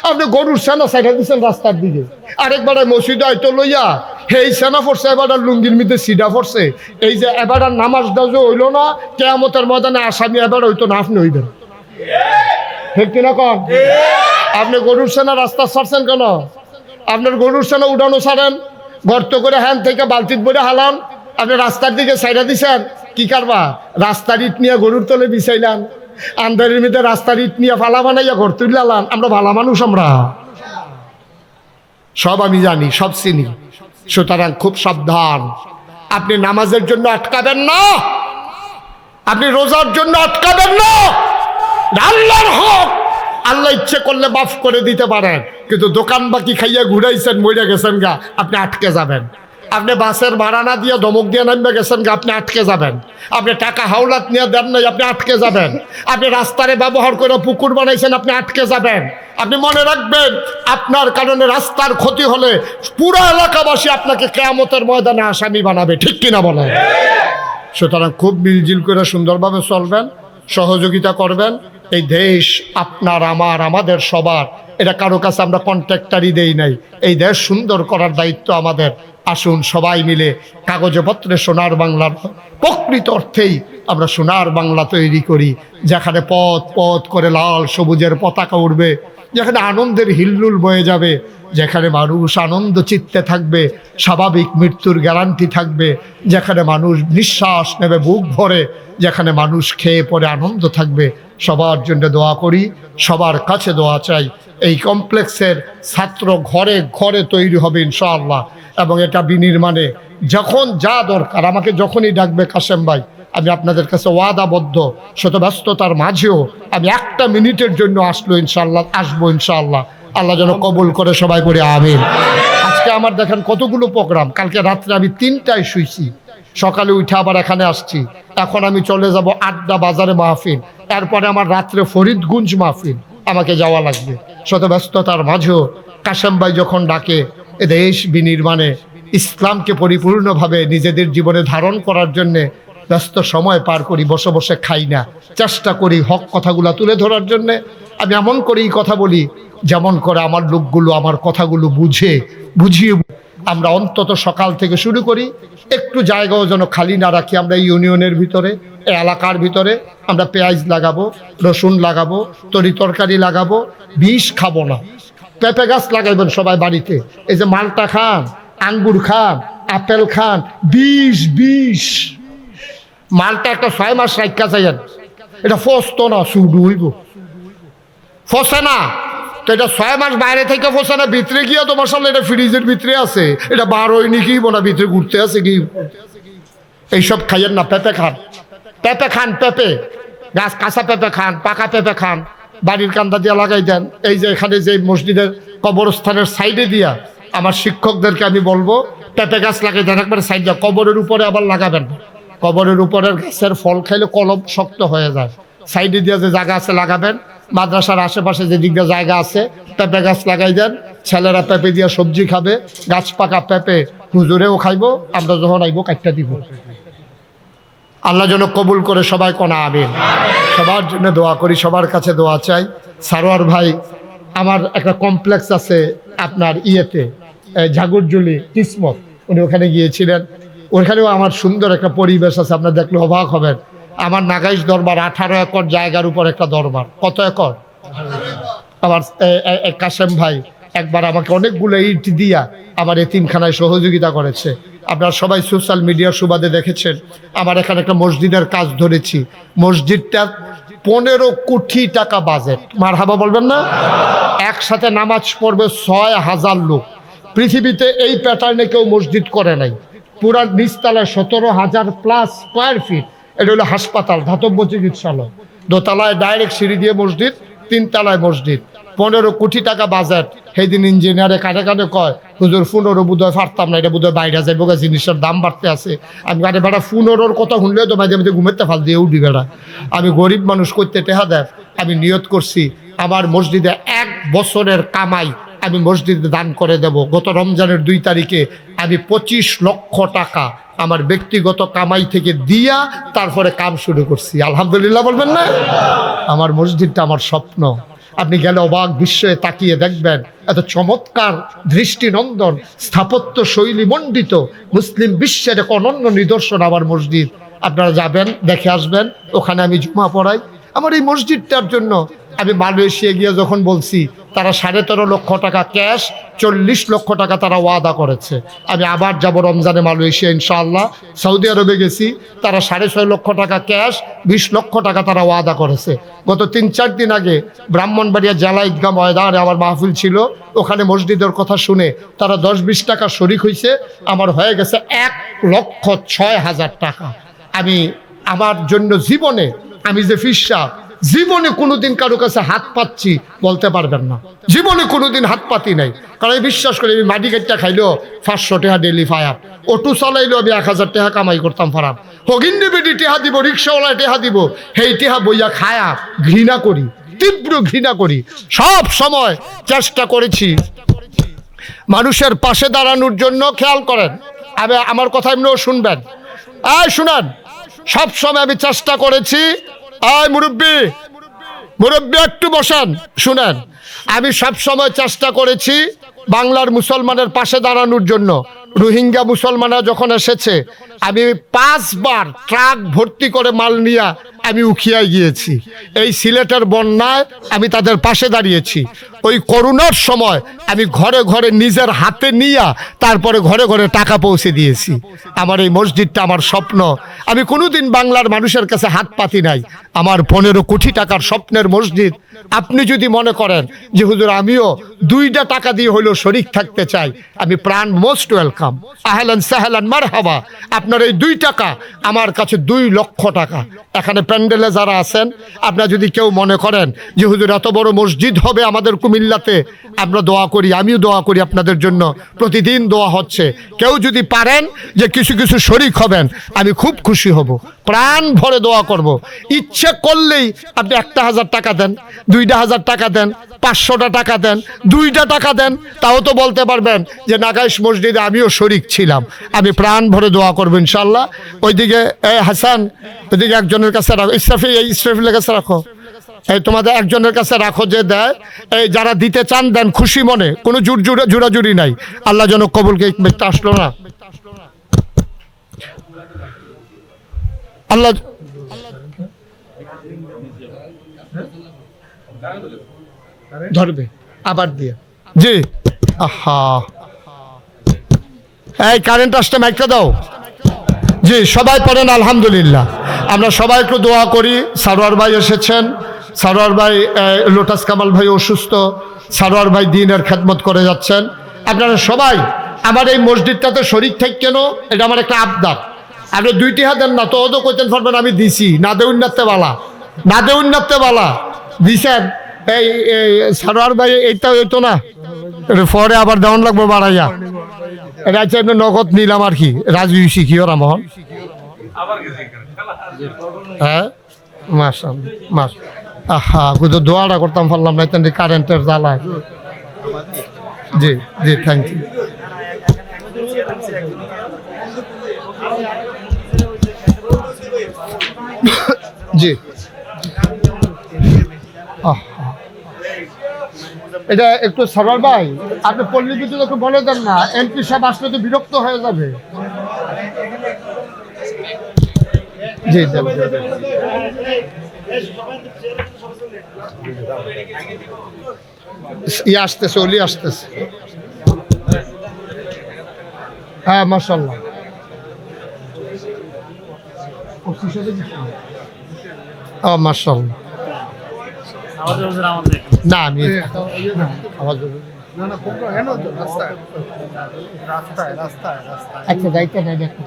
আপনি গরুর সেনা সাইডা দিচ্ছেন রাস্তার দিকে, আরেকবার মসজিদে হয়তো লইয়া এই সেনা পড়ছে, এবার লুঙ্গির মধ্যে সিডা পড়ছে। এই যে এবার নামাজ দাজো হইল না, কেয়ামতের ময়দানে আসামি এবার হইতো না, আপনি হইবেন, ঠিক কিনা কন? আপনি গরুর সেনা রাস্তা ছাড়ছেন কেন? আপনার গরুর সেনা উঠানো ছাড়েন, গর্ত করে হ্যান থেকে বালতিত বলে হালান, আপনি রাস্তার দিকে সাইডা দিছেন। কি কারবা? রাস্তার ইট নিয়ে গরুর তলে বিছাইলাম, আন্দারের মধ্যে রাস্তার ইট নিয়ে ফালা বানাইয়া ঘর তুললাম। আমরা ভালা মানুষ, আমরা সব আমি জানি, সব চিনি। সুতরাং খুব সাবধান। আপনি নামাজের জন্য আটকাবেন না, আপনি রোজার জন্য আটকাবেন না। আল্লাহর হক, আল্লাহ ইচ্ছে করলে মাফ করে দিতে পারেন, কিন্তু দোকান বাকি খাইয়া ঘুরাইছেন, মরে গেছেন গা, আপনি আটকে যাবেন। আপনি বাসের ভাড়া না দিয়ে ধমক দিয়ে নামবে গেছেন গা, আপনি আটকে যাবেন। আপনি টাকা হাওলাত নিয়ে দেন নাই, আপনি আটকে যাবেন। আপনি রাস্তারে ব্যবহার করে পুকুর বানাইছেন, আপনি আটকে যাবেন। আপনি মনে রাখবেন, আপনার কারণে রাস্তার ক্ষতি হলে পুরো এলাকাবাসী আপনাকে কিয়ামতের ময়দানে আসামি বানাবে, ঠিক কিনা বলেন? সুতরাং খুব মিলজিল করে সুন্দরভাবে চলবেন, সহযোগিতা করবেন। এই দেশ আপনার, আমার, আমাদের সবার। এটা কারো কাছে আমরা কন্ট্রাক্টারই দেই নাই, এই দেশ সুন্দর করার দায়িত্ব আমাদের। আসুন সবাই মিলে কাগজে পত্রে সোনার বাংলার প্রকৃত অর্থেই আমরা সোনার বাংলা তৈরি করি, যেখানে পথ পথ করে লাল সবুজের পতাকা উঠবে, যেখানে আনন্দের হিল্লুল বয়ে যাবে, যেখানে মানুষ আনন্দ চিত্তে থাকবে, স্বাভাবিক মৃত্যুর গ্যারান্টি থাকবে, যেখানে মানুষ নিঃশ্বাস নেবে বুক ভরে, যেখানে মানুষ খেয়ে পরে আনন্দ থাকবে। সবার জন্য দোয়া করি, সবার কাছে দোয়া চাই। এই কমপ্লেক্সের ছাত্র ঘরে ঘরে তৈরি হবে ইনশাআল্লাহ, এবং এটা বিনির্মাণে যখন যা দরকার আমাকে যখনই ডাকবে কাশেম ভাই, আমি আপনাদের কাছে ওয়াদাবদ্ধ, শত ব্যস্ততার মাঝেও আমি 1 মিনিটের জন্য আসবো ইনশাআল্লাহ। আল্লাহ যেন কবুল করে, সবাই করে আমিন। আজকে আমার দেখেন কতগুলো প্রোগ্রাম, কালকে রাত্রে আমি 3টায় শুইছি, সকালে উঠে আবার এখানে আসছি। এখন আমি চলে যাব আড্ডা বাজারে মাহফিল, এরপরে আমার রাত্রে ফরিদগঞ্জ মাহফিল, আমাকে যাওয়া লাগবে। শত ব্যস্ততার মাঝেও কাশেম ভাই যখন ডাকে এ দেশ বিনির্মাণে ইসলামকে পরিপূর্ণভাবে নিজেদের জীবনে ধারণ করার জন্যে ব্যস্ত সময় পার করি, বসে বসে খাই না, চেষ্টা করি হক কথাগুলো তুলে ধরার জন্যে। আমি এমন করেই কথা বলি যেমন করে আমার লোকগুলো আমার কথাগুলো বুঝিয়ে আমরা অন্তত সকাল থেকে শুরু করি। একটু জায়গাও যেন খালি না রাখি। আমরা ইউনিয়নের ভিতরে, এলাকার ভিতরে আমরা পেঁয়াজ লাগাবো, রসুন লাগাবো, তরি তরকারি লাগাবো, বিষ খাবো না। পেঁপে গাছ লাগাইবেন সবাই বাড়িতে। এই যে মালটা খান, আঙ্গুর খান, আপেল খান, বিষ মালটা একটা 6 মাস রাখা চাইয়েন, এটা ফসতো না, সুডু হইব, ফসে না। তো এটা 6 মাস বাইরে থেকে ফসে না, ভিতরে গিয়ে তো মশালা এটা ফ্রিজের ভিতরে আছে, এটা বার হয়নি কি না, ভিতরে ঘুরতে আছে কি। এইসব খাইয়েন না। পেঁপে খান, পেঁপে গাছ, কাঁচা পেঁপে খান, পাকা পেঁপে খান, বাড়ির কান্দা দিয়ে লাগাই দেন। এই যে এখানে যে মসজিদের কবরস্থানের সাইডে দিয়া আমার শিক্ষকদেরকে আমি বলবো পেঁপে গাছ লাগাই দেন একবার সাইডে, কবরের উপরে আবার লাগাবেন। কবরের উপরের গাছের ফল খাইলে কলম শক্ত হয়ে যায়। সাইডে দিয়ে যে জায়গা আছে লাগাবেন। মাদ্রাসার আশেপাশে যে দিকটা জায়গা আছে পেঁপে গাছ লাগাই দেন। ছেলেরা পেঁপে দিয়ে সবজি খাবে, গাছ পাকা পেঁপে হুজুরেও খাইবো, আমরা যখন আইবো কাটটা দিব। আল্লাহ যেন কবুল করে, সবাই কোনা আমিন। সবার জন্য দোয়া করি, সবার কাছে দোয়া চাই। সারোয়ার ভাই, আমার একটা কমপ্লেক্স আছে আপনার ইয়েতে, ঝাগুরজুলি কিসমত, উনি ওখানে গিয়েছিলেন। ওইখানেও আমার সুন্দর একটা পরিবেশ আছে, আপনার দেখলে অবাক হবেন। আমার নাগাইশ দরবার 18 একর জায়গার উপর একটা দরবার। কত একর? আমার কাশেম ভাই একবার আমাকে অনেকগুলো ইট দিয়া আমার এতিমখানায় সহযোগিতা করেছে। আপনারা সবাই সোশ্যাল মিডিয়ার সুবাদে দেখেছেন। আমার এখানে একটা মসজিদের কাজ ধরেছি, মসজিদটা 15 কোটি টাকা বাজেট। মারহাবা বলবেন না? একসাথে নামাজ পড়বে 6000 লোক। পৃথিবীতে এই প্যাটার্নে কেউ মসজিদ করে নাই। পুরা নিচতলায় 17,000+ স্কোয়ার ফিট। এটা হলো হাসপাতাল, ধাতব্য চিকিৎসালয়। দোতলায় ডাইরেক্ট সিঁড়ি দিয়ে মসজিদ, 3 তলায় মসজিদ। 15 কোটি টাকা বাজেট। সেই দিন ইঞ্জিনিয়ারে কানে কানে কয়, হুজুর 15 বোধহয় পারতাম না, এটা বোধহয় বাইরে যাইব, জিনিসের দাম বাড়তে আছে। আমি কানে বেড়া 15 কথা শুনলে তো মাঝে মাঝে ঘুমেতে ফাল দিয়ে উঠি বেড়া। আমি গরিব মানুষ করতে টেহা দেয়। আমি নিয়ত করছি আমার মসজিদে 1 বছরের কামাই আমি মসজিদে দান করে দেব। গত রমজানের 2 তারিখে আমি 25 লক্ষ টাকা আমার ব্যক্তিগত কামাই থেকে দিয়া তারপরে কাম শুরু করছি। আলহামদুলিল্লাহ বলবেন না? আমার মসজিদটা আমার স্বপ্ন। আপনি গেলে অবাক বিস্ময়ে তাকিয়ে দেখবেন, এত চমৎকার দৃষ্টিনন্দন স্থাপত্য শৈলী মণ্ডিত মুসলিম বিশ্বের এক অনন্য নিদর্শন আমার মসজিদ। আপনারা যাবেন, দেখে আসবেন। ওখানে আমি জুমা পড়াই। আমার এই মসজিদটার জন্য আমি মালয়েশিয়া গিয়ে যখন বলছি, তারা 13.5 লক্ষ টাকা ক্যাশ, 40 লক্ষ টাকা তারা ওয়াদা করেছে। আমি আবার যাব রমজানে মালয়েশিয়া ইনশাআল্লাহ। সৌদি আরবে গেছি, তারা 6.5 লক্ষ টাকা ক্যাশ, 20 লক্ষ টাকা তারা ওয়াদা করেছে। গত 3-4 দিন আগে ব্রাহ্মণবাড়িয়া জেলা ঈদগাহ ময়দানে আমার মাহফিল ছিল। ওখানে মসজিদের কথা শুনে তারা 10-20 টাকা শরিক হয়েছে। আমার হয়ে গেছে 1,06,000 টাকা। আমি আমার জন্য জীবনে, আমি যে ফিসা জীবনে কোনোদিন কারো কাছে হাত পাচ্ছি বলতে পারবেন না। জীবনে কোনোদিন হাত পাতি নাই। কারণ আমি বিশ্বাস করি, আমি মাটি কাটটা খাইলেও 500 টাকা ডেলি ফায়ার, অটো চালাইলেও আমি 1000 টাকা কামাই করতাম ফারাম। হগিন্দি বেটি টেহা দিব, রিক্সাওয়ালা টেহা দিব, সেই টেহা বইয়া খায়া ঘৃণা করি, তীব্র ঘৃণা করি। সব সময় চেষ্টা করেছি মানুষের পাশে দাঁড়ানোর জন্য। খেয়াল করেন, আমার কথা এমনিও শুনবেন। শুনান, সব সময় আমি চেষ্টা করেছি। মুরব্বী একটু বসান, শুনেন। আমি সব সময় চেষ্টা করেছি বাংলার মুসলমানের পাশে দাঁড়ানোর জন্য। রোহিঙ্গা মুসলমানরা যখন এসেছে, আমি 5 বার ট্রাক ভর্তি করে মাল নিয়ে আমি উখিয়ায় গিয়েছি। এই সিলেটের বন্যায় আমি তাদের পাশে দাঁড়িয়েছি। ওই করোনার সময় আমি ঘরে ঘরে নিজের হাতে নিয়ে তারপরে ঘরে ঘরে টাকা পৌঁছে দিয়েছি। আমার এই মসজিদটা আমার স্বপ্ন। আমি কোনোদিন বাংলার মানুষের কাছে হাত পাতি নাই। আমার 15 কোটি টাকার স্বপ্নের মসজিদ। আপনি যদি মনে করেন যে হুজুর আমিও 2টা টাকা দিয়ে হলেও শরিক থাকতে চাই, আমি প্রাণ মোস্ট ওয়েলকাম। ওয়েলকাম, আহলান সাহলান মারহাবা। আপনার এই 2 টাকা আমার কাছে 2 লক্ষ টাকা। এখানে প্যান্ডেলে যারা আছেন, আপনারা যদি কেউ মনে করেন যে হুজুর এত বড় মসজিদ হবে আমাদের কুমিল্লাতে, আমরা দোয়া করি, আমিও দোয়া করি আপনাদের জন্য, প্রতিদিন দোয়া হচ্ছে। কেউ যদি পারেন যে কিছু কিছু শরিক হবেন, আমি খুব খুশি হব, প্রাণ ভরে দোয়া করব। ইচ্ছে করলেই আপনি 1,000 টাকা দেন, 2,000 টাকা দেন, 500টা টাকা দেন, 2টা টাকা দেন, তাও তো বলতে পারবেন যে নাগাইশ মসজিদে আমিও শরিক ছিলাম। আমি প্রাণ ভরে দোয়া করবো ইনশাল্লাহ। ওইদিকে হাসান, ওইদিকে একজনের কাছে রাখো, ইসরাফিলের কাছে রাখো, এই তোমাদের একজনের কাছে রাখো যে দেয়। এই যারা দিতে চান দেন খুশি মনে, কোনো জোরাজুরি নাই। আল্লাহ যেন কবুলকে ব্যক্তি আসলো না, আল্লাহ ধরবে আবার দিয়ে। জি, আহা, এই কারেন্ট আসতে মাইকটা দাও। জি, সবাই পড়েন আলহামদুলিল্লাহ। আমরা সবাই একটু দোয়া করি। সারোয়ার ভাই এসেছেন, সারোয়ার ভাই, লোটাস কামাল ভাই অসুস্থ, সারোয়ার ভাই দিনের খেদমত করে যাচ্ছেন। আপনারা সবাই আমার এই মসজিদটাতে শরীক থেকে কেন, এটা আমার একটা আবদার। আপনি 2টি হাত দেন না তো অত কইতেন পারবেন আমি দিছি, না দেউন নাতে বালা, না দেউন নাতে বালা দিছেন। এই সারোয়ার ভাই এইটা হইতো না, এটা পরে আবার দেওয়ান লাগবো বাড়াইয়া। এটা হচ্ছে এমনি নগদ নিলাম আর কি, রাজু শিখি ওরা মোহন। হ্যাঁ, মাস আহা, কিন্তু দোয়াটা করতাম পারলাম না, তেমনি কারেন্টের জ্বালায়। জি জি, থ্যাংক ইউ। জি, এটা একটু সরল ভাই, আপনি পল্লী বিদ্যুৎ একটু বলে দেন না, এমপি সাহেব আসলে তো বিরক্ত হয়ে যাবে। জি, আসতেছে, অলি আসতেছে। হ্যাঁ, মাশাআল্লাহ। ও মাশাআল্লাহ। না আমি আচ্ছা যাইতে নাই দেখো।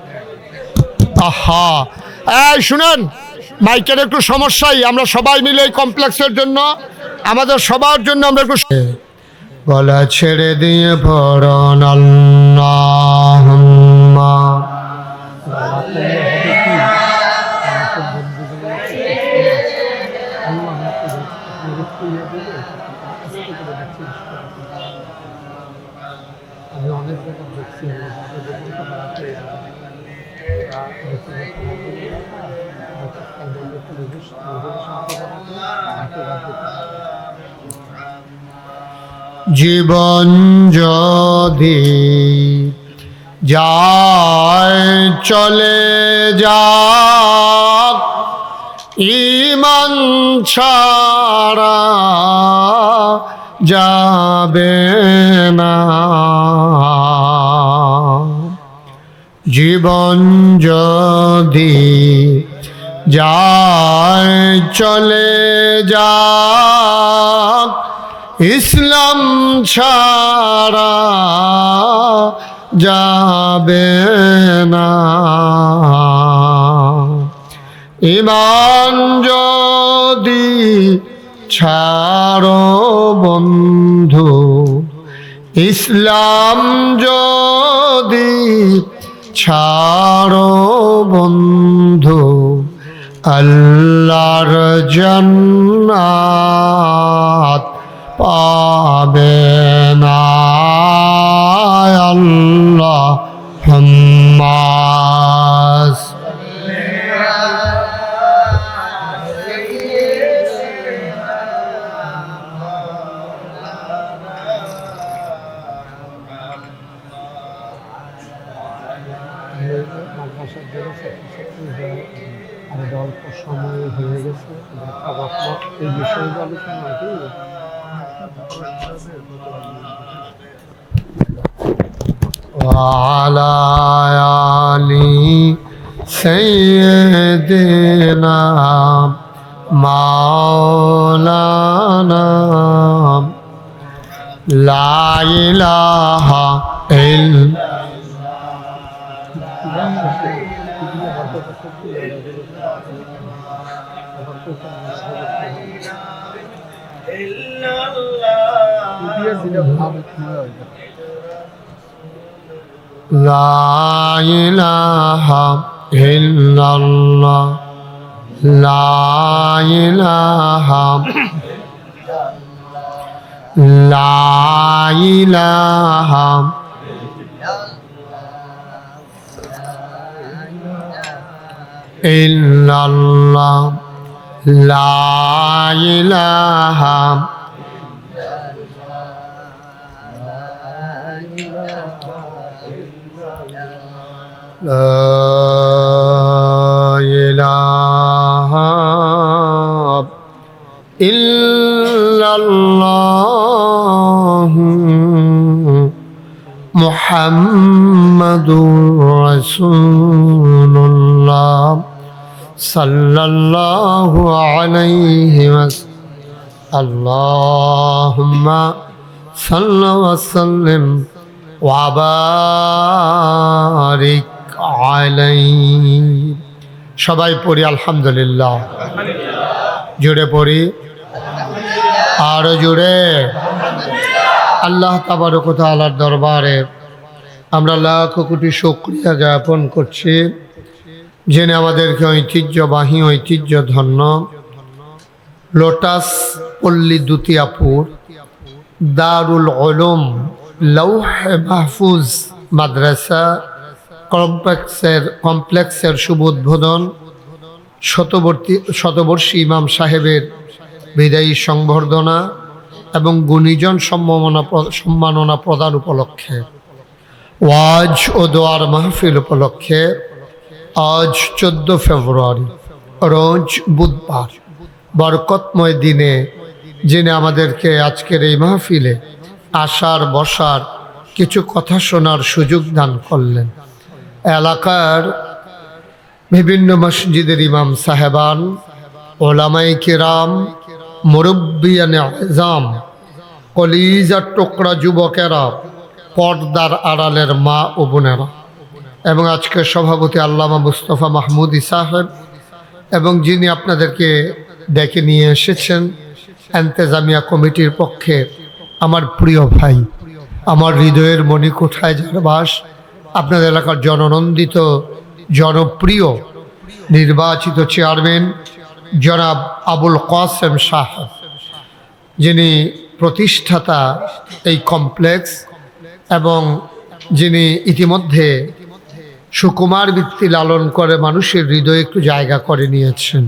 আহা, এই শুনেন, মাইকের একটু সমস্যাই। আমরা সবাই মিলে এই কমপ্লেক্সের জন্য, আমাদের সবার জন্য আমরা একটু গলা ছেড়ে দিয়ে পড়ন আল্লাহুম্মা। আমি অনেক জায়গা দেখছি জীবন যদি যায় চলে যাক, ঈমান ছাড়া যাবে না। জীবন যদি যায় চলে যাক, ইসলাম ছাড়া যাবে না। ঈমান যদি ছাড়ো বন্ধু, ইসলাম যদি ছাড়ো বন্ধু, আল্লাহর জান্নাত পাবে না। আল্লাহুম্মা অল্প সময় হয়ে গেছে, এই বিষয়ে আলোচনা ওয়ালা আলি সাইয়্যিদিনা মাওলানা লা ইলাহা ইল্লা لا إله إلا الله لا إله لا إله إلا الله لا إله لا إله إلا الله محمد رسول الله صلى الله عليه وسلم اللهم صل وسلم وبارك عليه সবাই পড়ি আলহামদুলিল্লাহ জুড়ে পড়ি আরো জুড়ে আল্লাহ তাবারক ওয়া তাআলার দরবারে আমরা লাখ কোটি শুকরিয়া জ্ঞাপন করছি যিনি আমাদেরকে ঐতিহ্যবাহী ঐতিহ্যধন্য লোটাস পল্লী দুতিয়াপুর দারুল উলুম লৌহে মাহফুজ মাদ্রাসা কমপ্লেক্সের শুভ উদ্বোধন শতবর্ষী ইমাম সাহেবের বিদায়ী সংবর্ধনা এবং গুণীজন সম্মাননা প্রদান উপলক্ষে ওয়াজ ও দোয়ার মাহফিল উপলক্ষে আজ 14 ফেব্রুয়ারি রোজ বুধবার বরকতময় দিনে যিনি আমাদেরকে আজকের এই মাহফিলে আসার বসার কিছু কথা শোনার সুযোগ দান করলেন। এলাকার বিভিন্ন মসজিদের ইমাম সাহেবান, ওলামাই কিরাম, মুরব্বিয়ানে আযম, কলিজার টুকরা যুবকেরা, পর্দার আড়ালের মা ও বোনেরা এবং আজকের সভাপতি আল্লামা মুস্তফা মাহমুদি সাহেব এবং যিনি আপনাদেরকে ডেকে নিয়ে এসেছেন এন্তেজামিয়া কমিটির পক্ষে আমার প্রিয় ভাই, আমার হৃদয়ের মণিকোঠায় যার বাস, আপনাদের এলাকার জননন্দিত জনপ্রিয় নির্বাচিত চেয়ারম্যান জনাব আবুল কাসেম সাহেব, যিনি প্রতিষ্ঠাতা এই কমপ্লেক্স এবং যিনি ইতিমধ্যে সুকুমার বৃত্তি লালন করে মানুষের হৃদয়ে একটু জায়গা করে নিয়েছেন।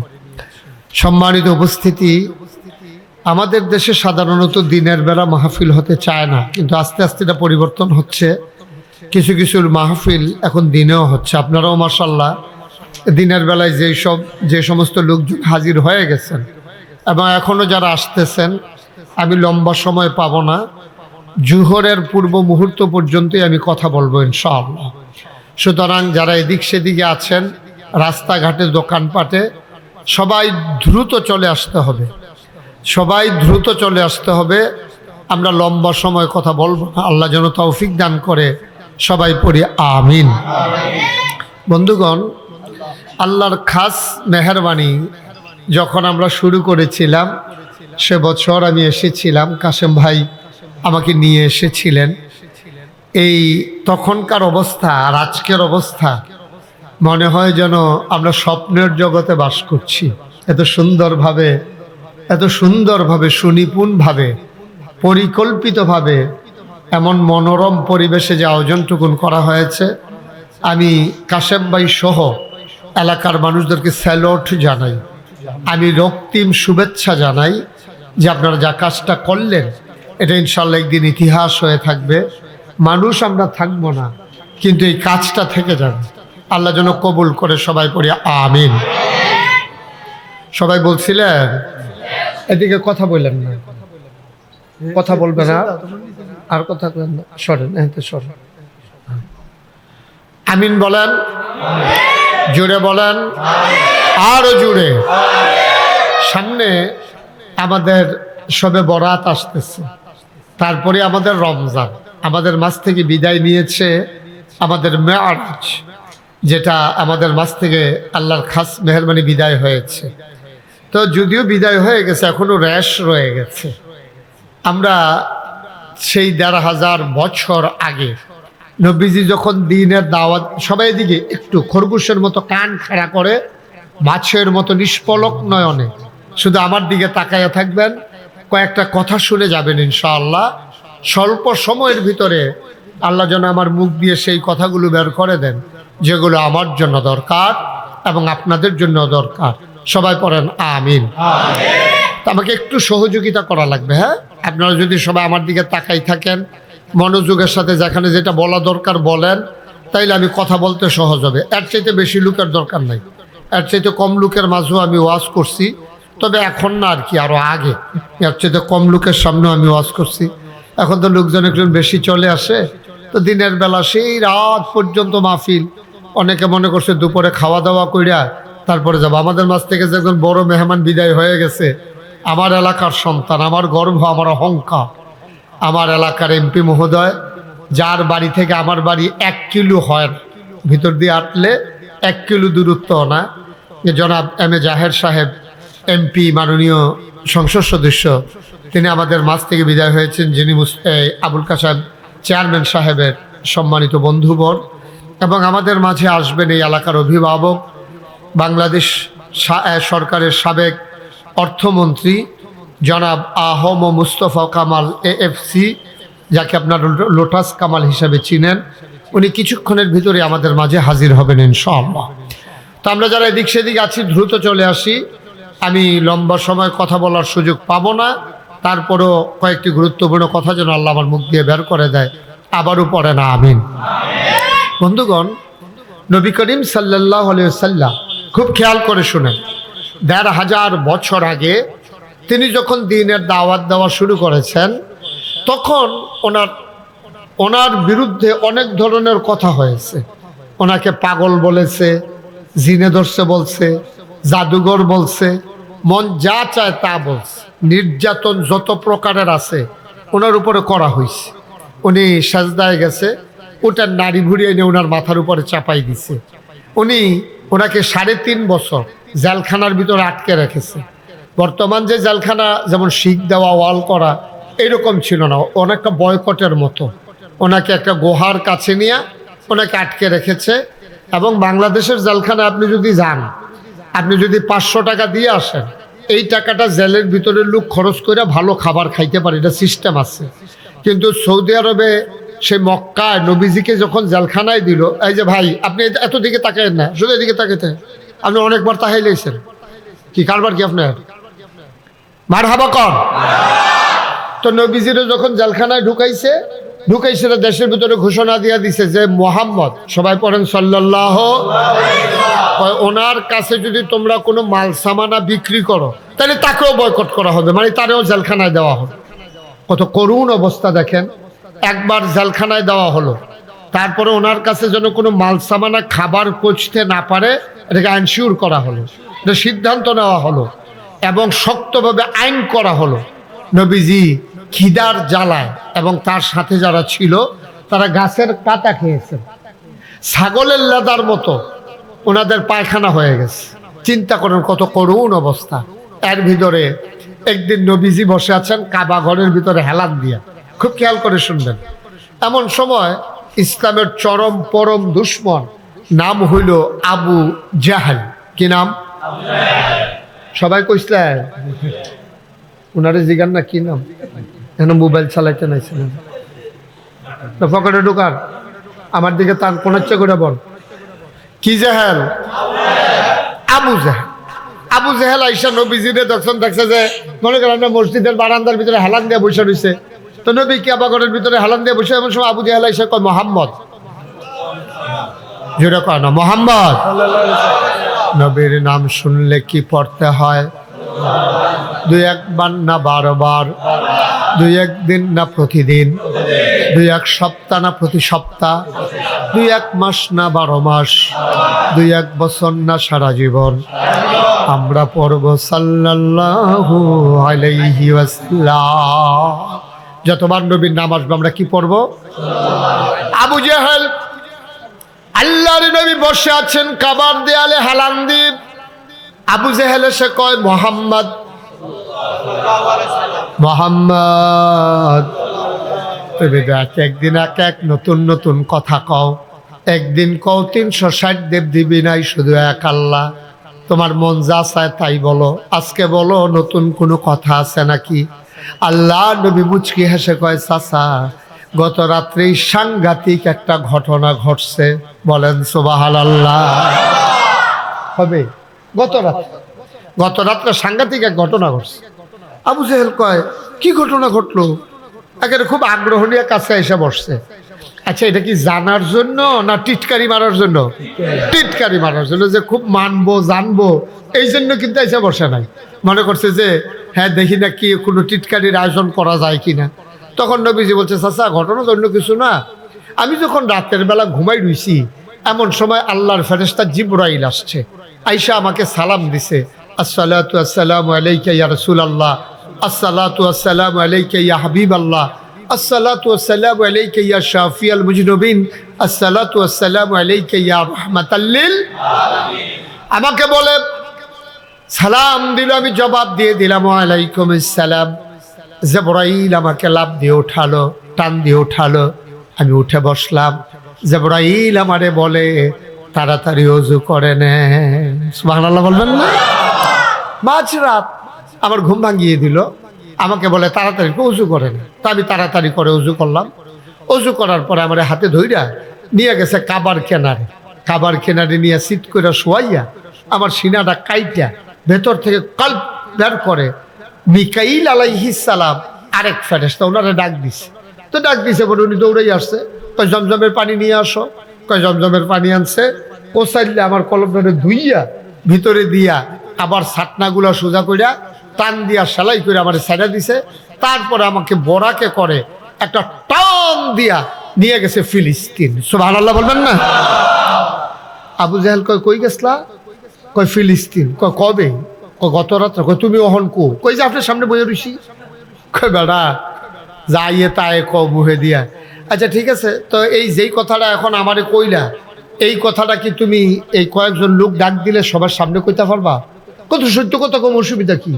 সম্মানিত উপস্থিতি, আমাদের দেশে সাধারণত দিনের বেলা মাহফিল হতে চায় না, কিন্তু আস্তে আস্তে এটা পরিবর্তন হচ্ছে। কিছু কিছু মাহফিল এখন দিনেও হচ্ছে। আপনারাও মাশাআল্লাহ দিনের বেলায় যে সমস্ত লোকজন হাজির হয়ে গেছেন এবং এখনও যারা আসতেছেন, আমি লম্বা সময় পাব না, জুহরের পূর্ব মুহূর্ত পর্যন্তই আমি কথা বলবো ইনশাআল্লাহ। সুতরাং যারা এদিক সেদিকে আছেন, রাস্তাঘাটে দোকানপাটে, সবাই দ্রুত চলে আসতে হবে, সবাই দ্রুত চলে আসতে হবে। আমরা লম্বা সময় কথা বলবো না, আল্লাহ যেন তৌফিক দান করে। সবাই পড়ি আমিন। বন্ধুগণ, আল্লাহর খাস মেহেরবানি, যখন আমরা শুরু করেছিলাম সে বছর আমি এসেছিলাম, কাশেম ভাই আমাকে নিয়ে এসেছিলেন। এই তখনকার অবস্থা আর আজকের অবস্থা মনে হয় যেন আমরা স্বপ্নের জগতে বাস করছি। এত সুন্দরভাবে সুনিপুণভাবে পরিকল্পিতভাবে এমন মনোরম পরিবেশে যে আয়োজনটুকুন করা হয়েছে, আমি কাশেম ভাই সহ এলাকার মানুষদেরকে স্যালুট জানাই, আমি রক্তিম শুভেচ্ছা জানাই যে আপনারা যা কাজটা করলেন এটা ইনশাল্লাহ একদিন ইতিহাস হয়ে থাকবে। মানুষ আমরা থাকবো না, কিন্তু এই কাজটা থেকে যাবে। আল্লাহ যেন কবুল করে। সবাই পড়ি আমিন। সবাই বলছিলেন এদিকে কথা বললেন না, কথা বলবে না, আর কথা বলেন না, সরেন, সরেন। আমিন বলেন, জুড়ে বলেন, আরো জুড়ে। সামনে আমাদের শবে বরাত আসতেছে, তারপরে আমাদের রমজান, আমাদের মাঝ থেকে বিদায় নিয়েছে আমাদের মেয়ারাজ। যেটা আমাদের মাঝ থেকে আল্লাহর খাস মেহেরবানি বিদায় হয়েছে। তো যদিও বিদায় হয়ে গেছে, এখনো র্যাশ রয়ে গেছে। আমরা সেই ১,৫০০ বছর আগে নবীজি যখন দিনের দাওয়াত, সবাই দিকে একটু খরগোশের মতো কান খাড়া করে মাছের মতো নিষ্পলক নয়নে শুধু আমার দিকে তাকাইয়া থাকবেন, কয়েকটা কথা শুনে যাবেন ইনশাআল্লাহ। স্বল্প সময়ের ভিতরে আল্লাহ যেন আমার মুখ দিয়ে সেই কথাগুলো বের করে দেন যেগুলো আমার জন্য দরকার এবং আপনাদের জন্য দরকার। সবাই পড়েন আমিন। তা আমাকে একটু সহযোগিতা করা লাগবে। হ্যাঁ, আপনারা যদি সবাই আমার দিকে তাকাই থাকেন, মনোযোগের সাথে যেখানে যেটা বলা দরকার বলেন, তাইলে আমি কথা বলতে সহজ হবে। এর চাইতে বেশি লোকের দরকার নাই, এর চাইতে কম লোকের মাঝেও আমি ওয়াজ করছি, তবে এখন না আর কি, আরও আগে এর চাইতে কম লোকের সামনেও আমি ওয়াজ করছি। এখন তো লোকজন একটু বেশি চলে আসে, তো দিনের বেলা সেই রাত পর্যন্ত মাহফিল। অনেকে মনে করছে দুপুরে খাওয়া দাওয়া কইরা তারপরে যাবো। আমাদের মাঝ থেকে যে একজন বড় মেহমান বিদায় হয়ে গেছে, আমার এলাকার সন্তান, আমার গর্ব, আমার অহংকার, আমার এলাকার এমপি মহোদয়, যার বাড়ি থেকে আমার বাড়ি 1 কিলো হয়, ভিতর দিয়ে আটলে 1 কিলো দূরত্ব না, জনাব এম.এ. জাহের সাহেব এমপি, মাননীয় সংসদ সদস্য, তিনি আমাদের মাঝ থেকে বিদায় হয়েছেন, যিনি আবুল কাশেম চেয়ারম্যান সাহেবের সম্মানিত বন্ধুবর, এবং আমাদের মাঝে আসবেন এই এলাকার অভিভাবক, বাংলাদেশ সরকারের সাবেক অর্থমন্ত্রী জনাব আহম মুস্তফা কামাল AFC, যাকে আপনার লোটাস কামাল হিসাবে চিনেন। উনি কিছুক্ষণের ভিতরে আমাদের মাঝে হাজির হবেন ইনশাআল্লাহ। তো আমরা যারা এদিক সেদিক আছি দ্রুত চলে আসি, আমি লম্বা সময় কথা বলার সুযোগ পাবো না, তারপরও কয়েকটি গুরুত্বপূর্ণ কথা যেন আল্লাহ আমার মুখ দিয়ে বের করে দেয়। আবারও পড়ে না আমিন। বন্ধুগণ, নবী করিম সাল্লাল্লাহু আলাইহি ওয়াসাল্লাম, খুব খেয়াল করে শুনেন, ১,৫০০ বছর আগে তিনি যখন দ্বীনের দাওয়াত দেওয়া শুরু করেছেন, তখন ওনার বিরুদ্ধে অনেক ধরনের কথা হয়েছে। ওনাকে পাগল বলেছে, জিনে ধরছে বলছে, জাদুঘর বলছে, মন যা চায় তা বলছে, নির্যাতন যত প্রকারের আছে ওনার উপরে করা হয়েছে। উনি সাজদায় গেছে, ওটার নাড়ি ভুড়িয়ে এনে ওনার মাথার উপরে চাপাই দিছে। ওনাকে 3.5 বছর জেলখানার ভিতরে আটকে রেখেছে। বর্তমান যে জেলখানা যেমন শিক দেওয়া, ওয়াল করা, এরকম ছিল না, অনেকটা বয়কটের মতো। ওনাকে একটা গুহার কাছে নিয়ে ওনাকে আটকে রেখেছে। এবং বাংলাদেশের জেলখানা আপনি যদি যান, আপনি যদি 500 টাকা দিয়ে আসেন, এই টাকাটা জেলের ভিতরে লোক খরচ করে ভালো খাবার খাইতে পারে, এটা সিস্টেম আছে। কিন্তু সৌদি আরবে, সে মক্কায় নবীজিকে যখন জেলখানায় দিল, এই যে ভাই আপনি এত দিকে তাকাইন না, শুধু এদিকে তাকাইতে, আপনি অনেকবার তাহাই লেগেছেন কি কারবার কি আপনার মারহাবা কর। তো নবীজিরে যখন জেলখানায় ঢুকাইছে, দেশের ভিতরে ঘোষণা দিয়ে দিছে যে মোহাম্মদ, সবাই পড়েন সাল্লাল্লাহু, ওনার কাছে যদি তোমরা কোনো মাল সামানা বিক্রি করো তাহলে তাকেও বয়কট করা হবে, মানে তারেও জেলখানায় দেওয়া হবে। কত করুণ অবস্থা দেখেন। একবার জেলখানায় দেওয়া হলো, তারপরে ওনার কাছে যেন কোনো মাল সামানা খাবার পৌঁছতে না পারে, এটাকে আইনশিওর করা হলো, এটা সিদ্ধান্ত নেওয়া হলো এবং শক্তভাবে আইন করা হলো। নবীজি খিদার জ্বালায় এবং তার সাথে যারা ছিল তারা গাছের পাতা খেয়েছেন, ছাগলের লেদার মতো ওনাদের পায়খানা হয়ে গেছে। চিন্তা করেন কত করুণ অবস্থা। এর ভিতরে একদিন নবীজি বসে আছেন কাবা ঘরের ভিতরে হেলান দিয়া, খুব খেয়াল করে শুনবেন। এমন সময় ইসলামের চরম পরম দুশ্মন, নাম হইল আবু জাহেল। কি নাম? সবাই কইসলেন উনারে জিগান না কি নাম, এখন মোবাইল চালাইতে নাইছিলেন না, পকেটে ঢুকার আমার দিকে তার কোন ইচ্ছা করে বল, কি জাহেল? আবু জাহেল। আবু জাহেল আইসা নবীজিরে যখন দেখছে যে মনে করেন আমরা মসজিদের বারান্দার ভিতরে হেলান দিয়ে বসে রয়েছে, তো নবী কাবা ঘরের ভিতরে হেলান দিয়ে বসে, এমন সময় আবু জাহেল আইসা কয় মোহাম্মদ, যেটা কয় না মোহাম্মদ। নবীর নাম শুনলে কি পড়তে হয়? 2-1 বার না 12 বার, 2-1 দিন না প্রতিদিন, 2-1 সপ্তাহ না প্রতি সপ্তাহ, 2-1 মাস না 12 মাস, 2-1 বছর না সারা জীবন। আমরা পড়ব সাল্লাল্লাহু আলাইহি ওয়াসাল্লাম। যতবার নবীর নাম আসবে আমরা কি পড়ব? আবু জাহেল আল্লাহর নবী বসে আছেন কাবার দেয়ালে হেলান দিয়ে। আবু জেহেল এসে কয়, মোহাম্মদ মোহাম্মদ, তুমি দেখ একদিন এক নতুন নতুন কথা কও, একদিন কও 360 দেব দিবি নাই, শুধু এক আল্লাহ। তোমার মন যা চায় তাই বলো, আজকে বলো নতুন কোনো কথা আছে নাকি? আল্লাহ নবী মুচকি হেসে কয়, চাচা গত রাত্রেই সাংঘাতিক একটা ঘটনা ঘটছে, বলেন সুবহানাল্লাহ। হবে গত রাত্রে সাংঘাতিক এক ঘটনা ঘটছে। আবু জেহেল কয়, কি ঘটনা ঘটলো? একেবারে খুব আগ্রহ নিয়ে কাছে এসে বসছে। আচ্ছা, এটা কি জানার জন্য না টিটকারি মারার জন্য? টিটকারি মারার জন্য, যে খুব মানবো জানবো এই জন্য কিন্তু এসে বসে নাই। মনে করছে যে হ্যাঁ দেখি না কি কোনো টিটকারির আয়োজন করা যায় কিনা। তখন নবীজি বলছে, চাচা ঘটনা তো অন্য কিছু না, আমি যখন রাতের বেলা ঘুমাই রইছি, এমন সময় আল্লাহর ফেরেশতা জিবরাইল আসছে, আইসা আমাকে সালাম দিছে, আসসালাতু আসসালামু আলাইকা ইয়া রাসূলুল্লাহ, আসসালাতু আসসালামু আলাইকা ইয়া হাবিবাল্লাহ, আসসালাতু আসসালামু আলাইকা ইয়া শাফিয়াল মুজনুবিন, আসসালাতু আসসালামু আলাইকা ইয়া রাহমাতাল লিল আলামিন। আমাকে বলে সালাম দিল, আমি জবাব দিয়ে দিলাম ওয়ালাইকুম আসসালাম। জিবরাইল আমাকে লাফ দিয়ে উঠালো, টান দিয়ে উঠালো, আমি উঠে বসলাম। জিবরাইল আমারে বলে, তাড়াতাড়ি ওযু করে নেন। সুবহানাল্লাহ বলবেন না? মাঝরাত আমার ঘুম ভাঙিয়ে দিল, আমাকে বলে তাড়াতাড়ি ওযু করে নেন। তা আমি তাড়াতাড়ি করে ওযু করলাম। ওযু করার পরে আমার হাতে ধইরা নিয়ে গেছে কাবার কিনারে। কাবার কিনারে নিয়ে সিট করে শোয়াইয়া আমার সিনাটা কাইটা ভেতর থেকে কল্প বের করে মিকাইল আলাইহিস সালাম আরেক ফেরেশতা ওনারে ডাক দিছে। তো ডাক দিছে বলে উনি দৌড়াই আসছে, কয় জমজমের পানি নিয়ে আসো। কয় জমজমের পানি আনছে, ও চাইলে আমার কলমটারে ধুইয়া ভিতরে দিয়া আবার ছাটনাগুলো সোজা কইরা টান দিয়া সেলাই করে আমার ছেড়ে দিছে। তারপরে আমাকে বরাকে করে একটা টান দিয়া নিয়ে গেছে ফিলিস্তিন। সুবহানাল্লাহ বলবেন না? আবু জেহেল কয়, কই গেছলা? কয় ফিলিস্তিন। কয় কবে? কয় গত রাত্রে। কয় তুমি অহন কো? কই যে আপনার সামনে বইয়ে রইছি। কয় বেড়া যাইয়ে তাই ক মুহে দিয়া। আচ্ছা ঠিক আছে, তো এই যেই কথাটা এখন আমারে কইলা, এই কথাটা কি তুমি এই কয়েকজন লোক ডাক দিলে সবার সামনে কইতে পারবা? কত সত্য কথা, কম অসুবিধা কি?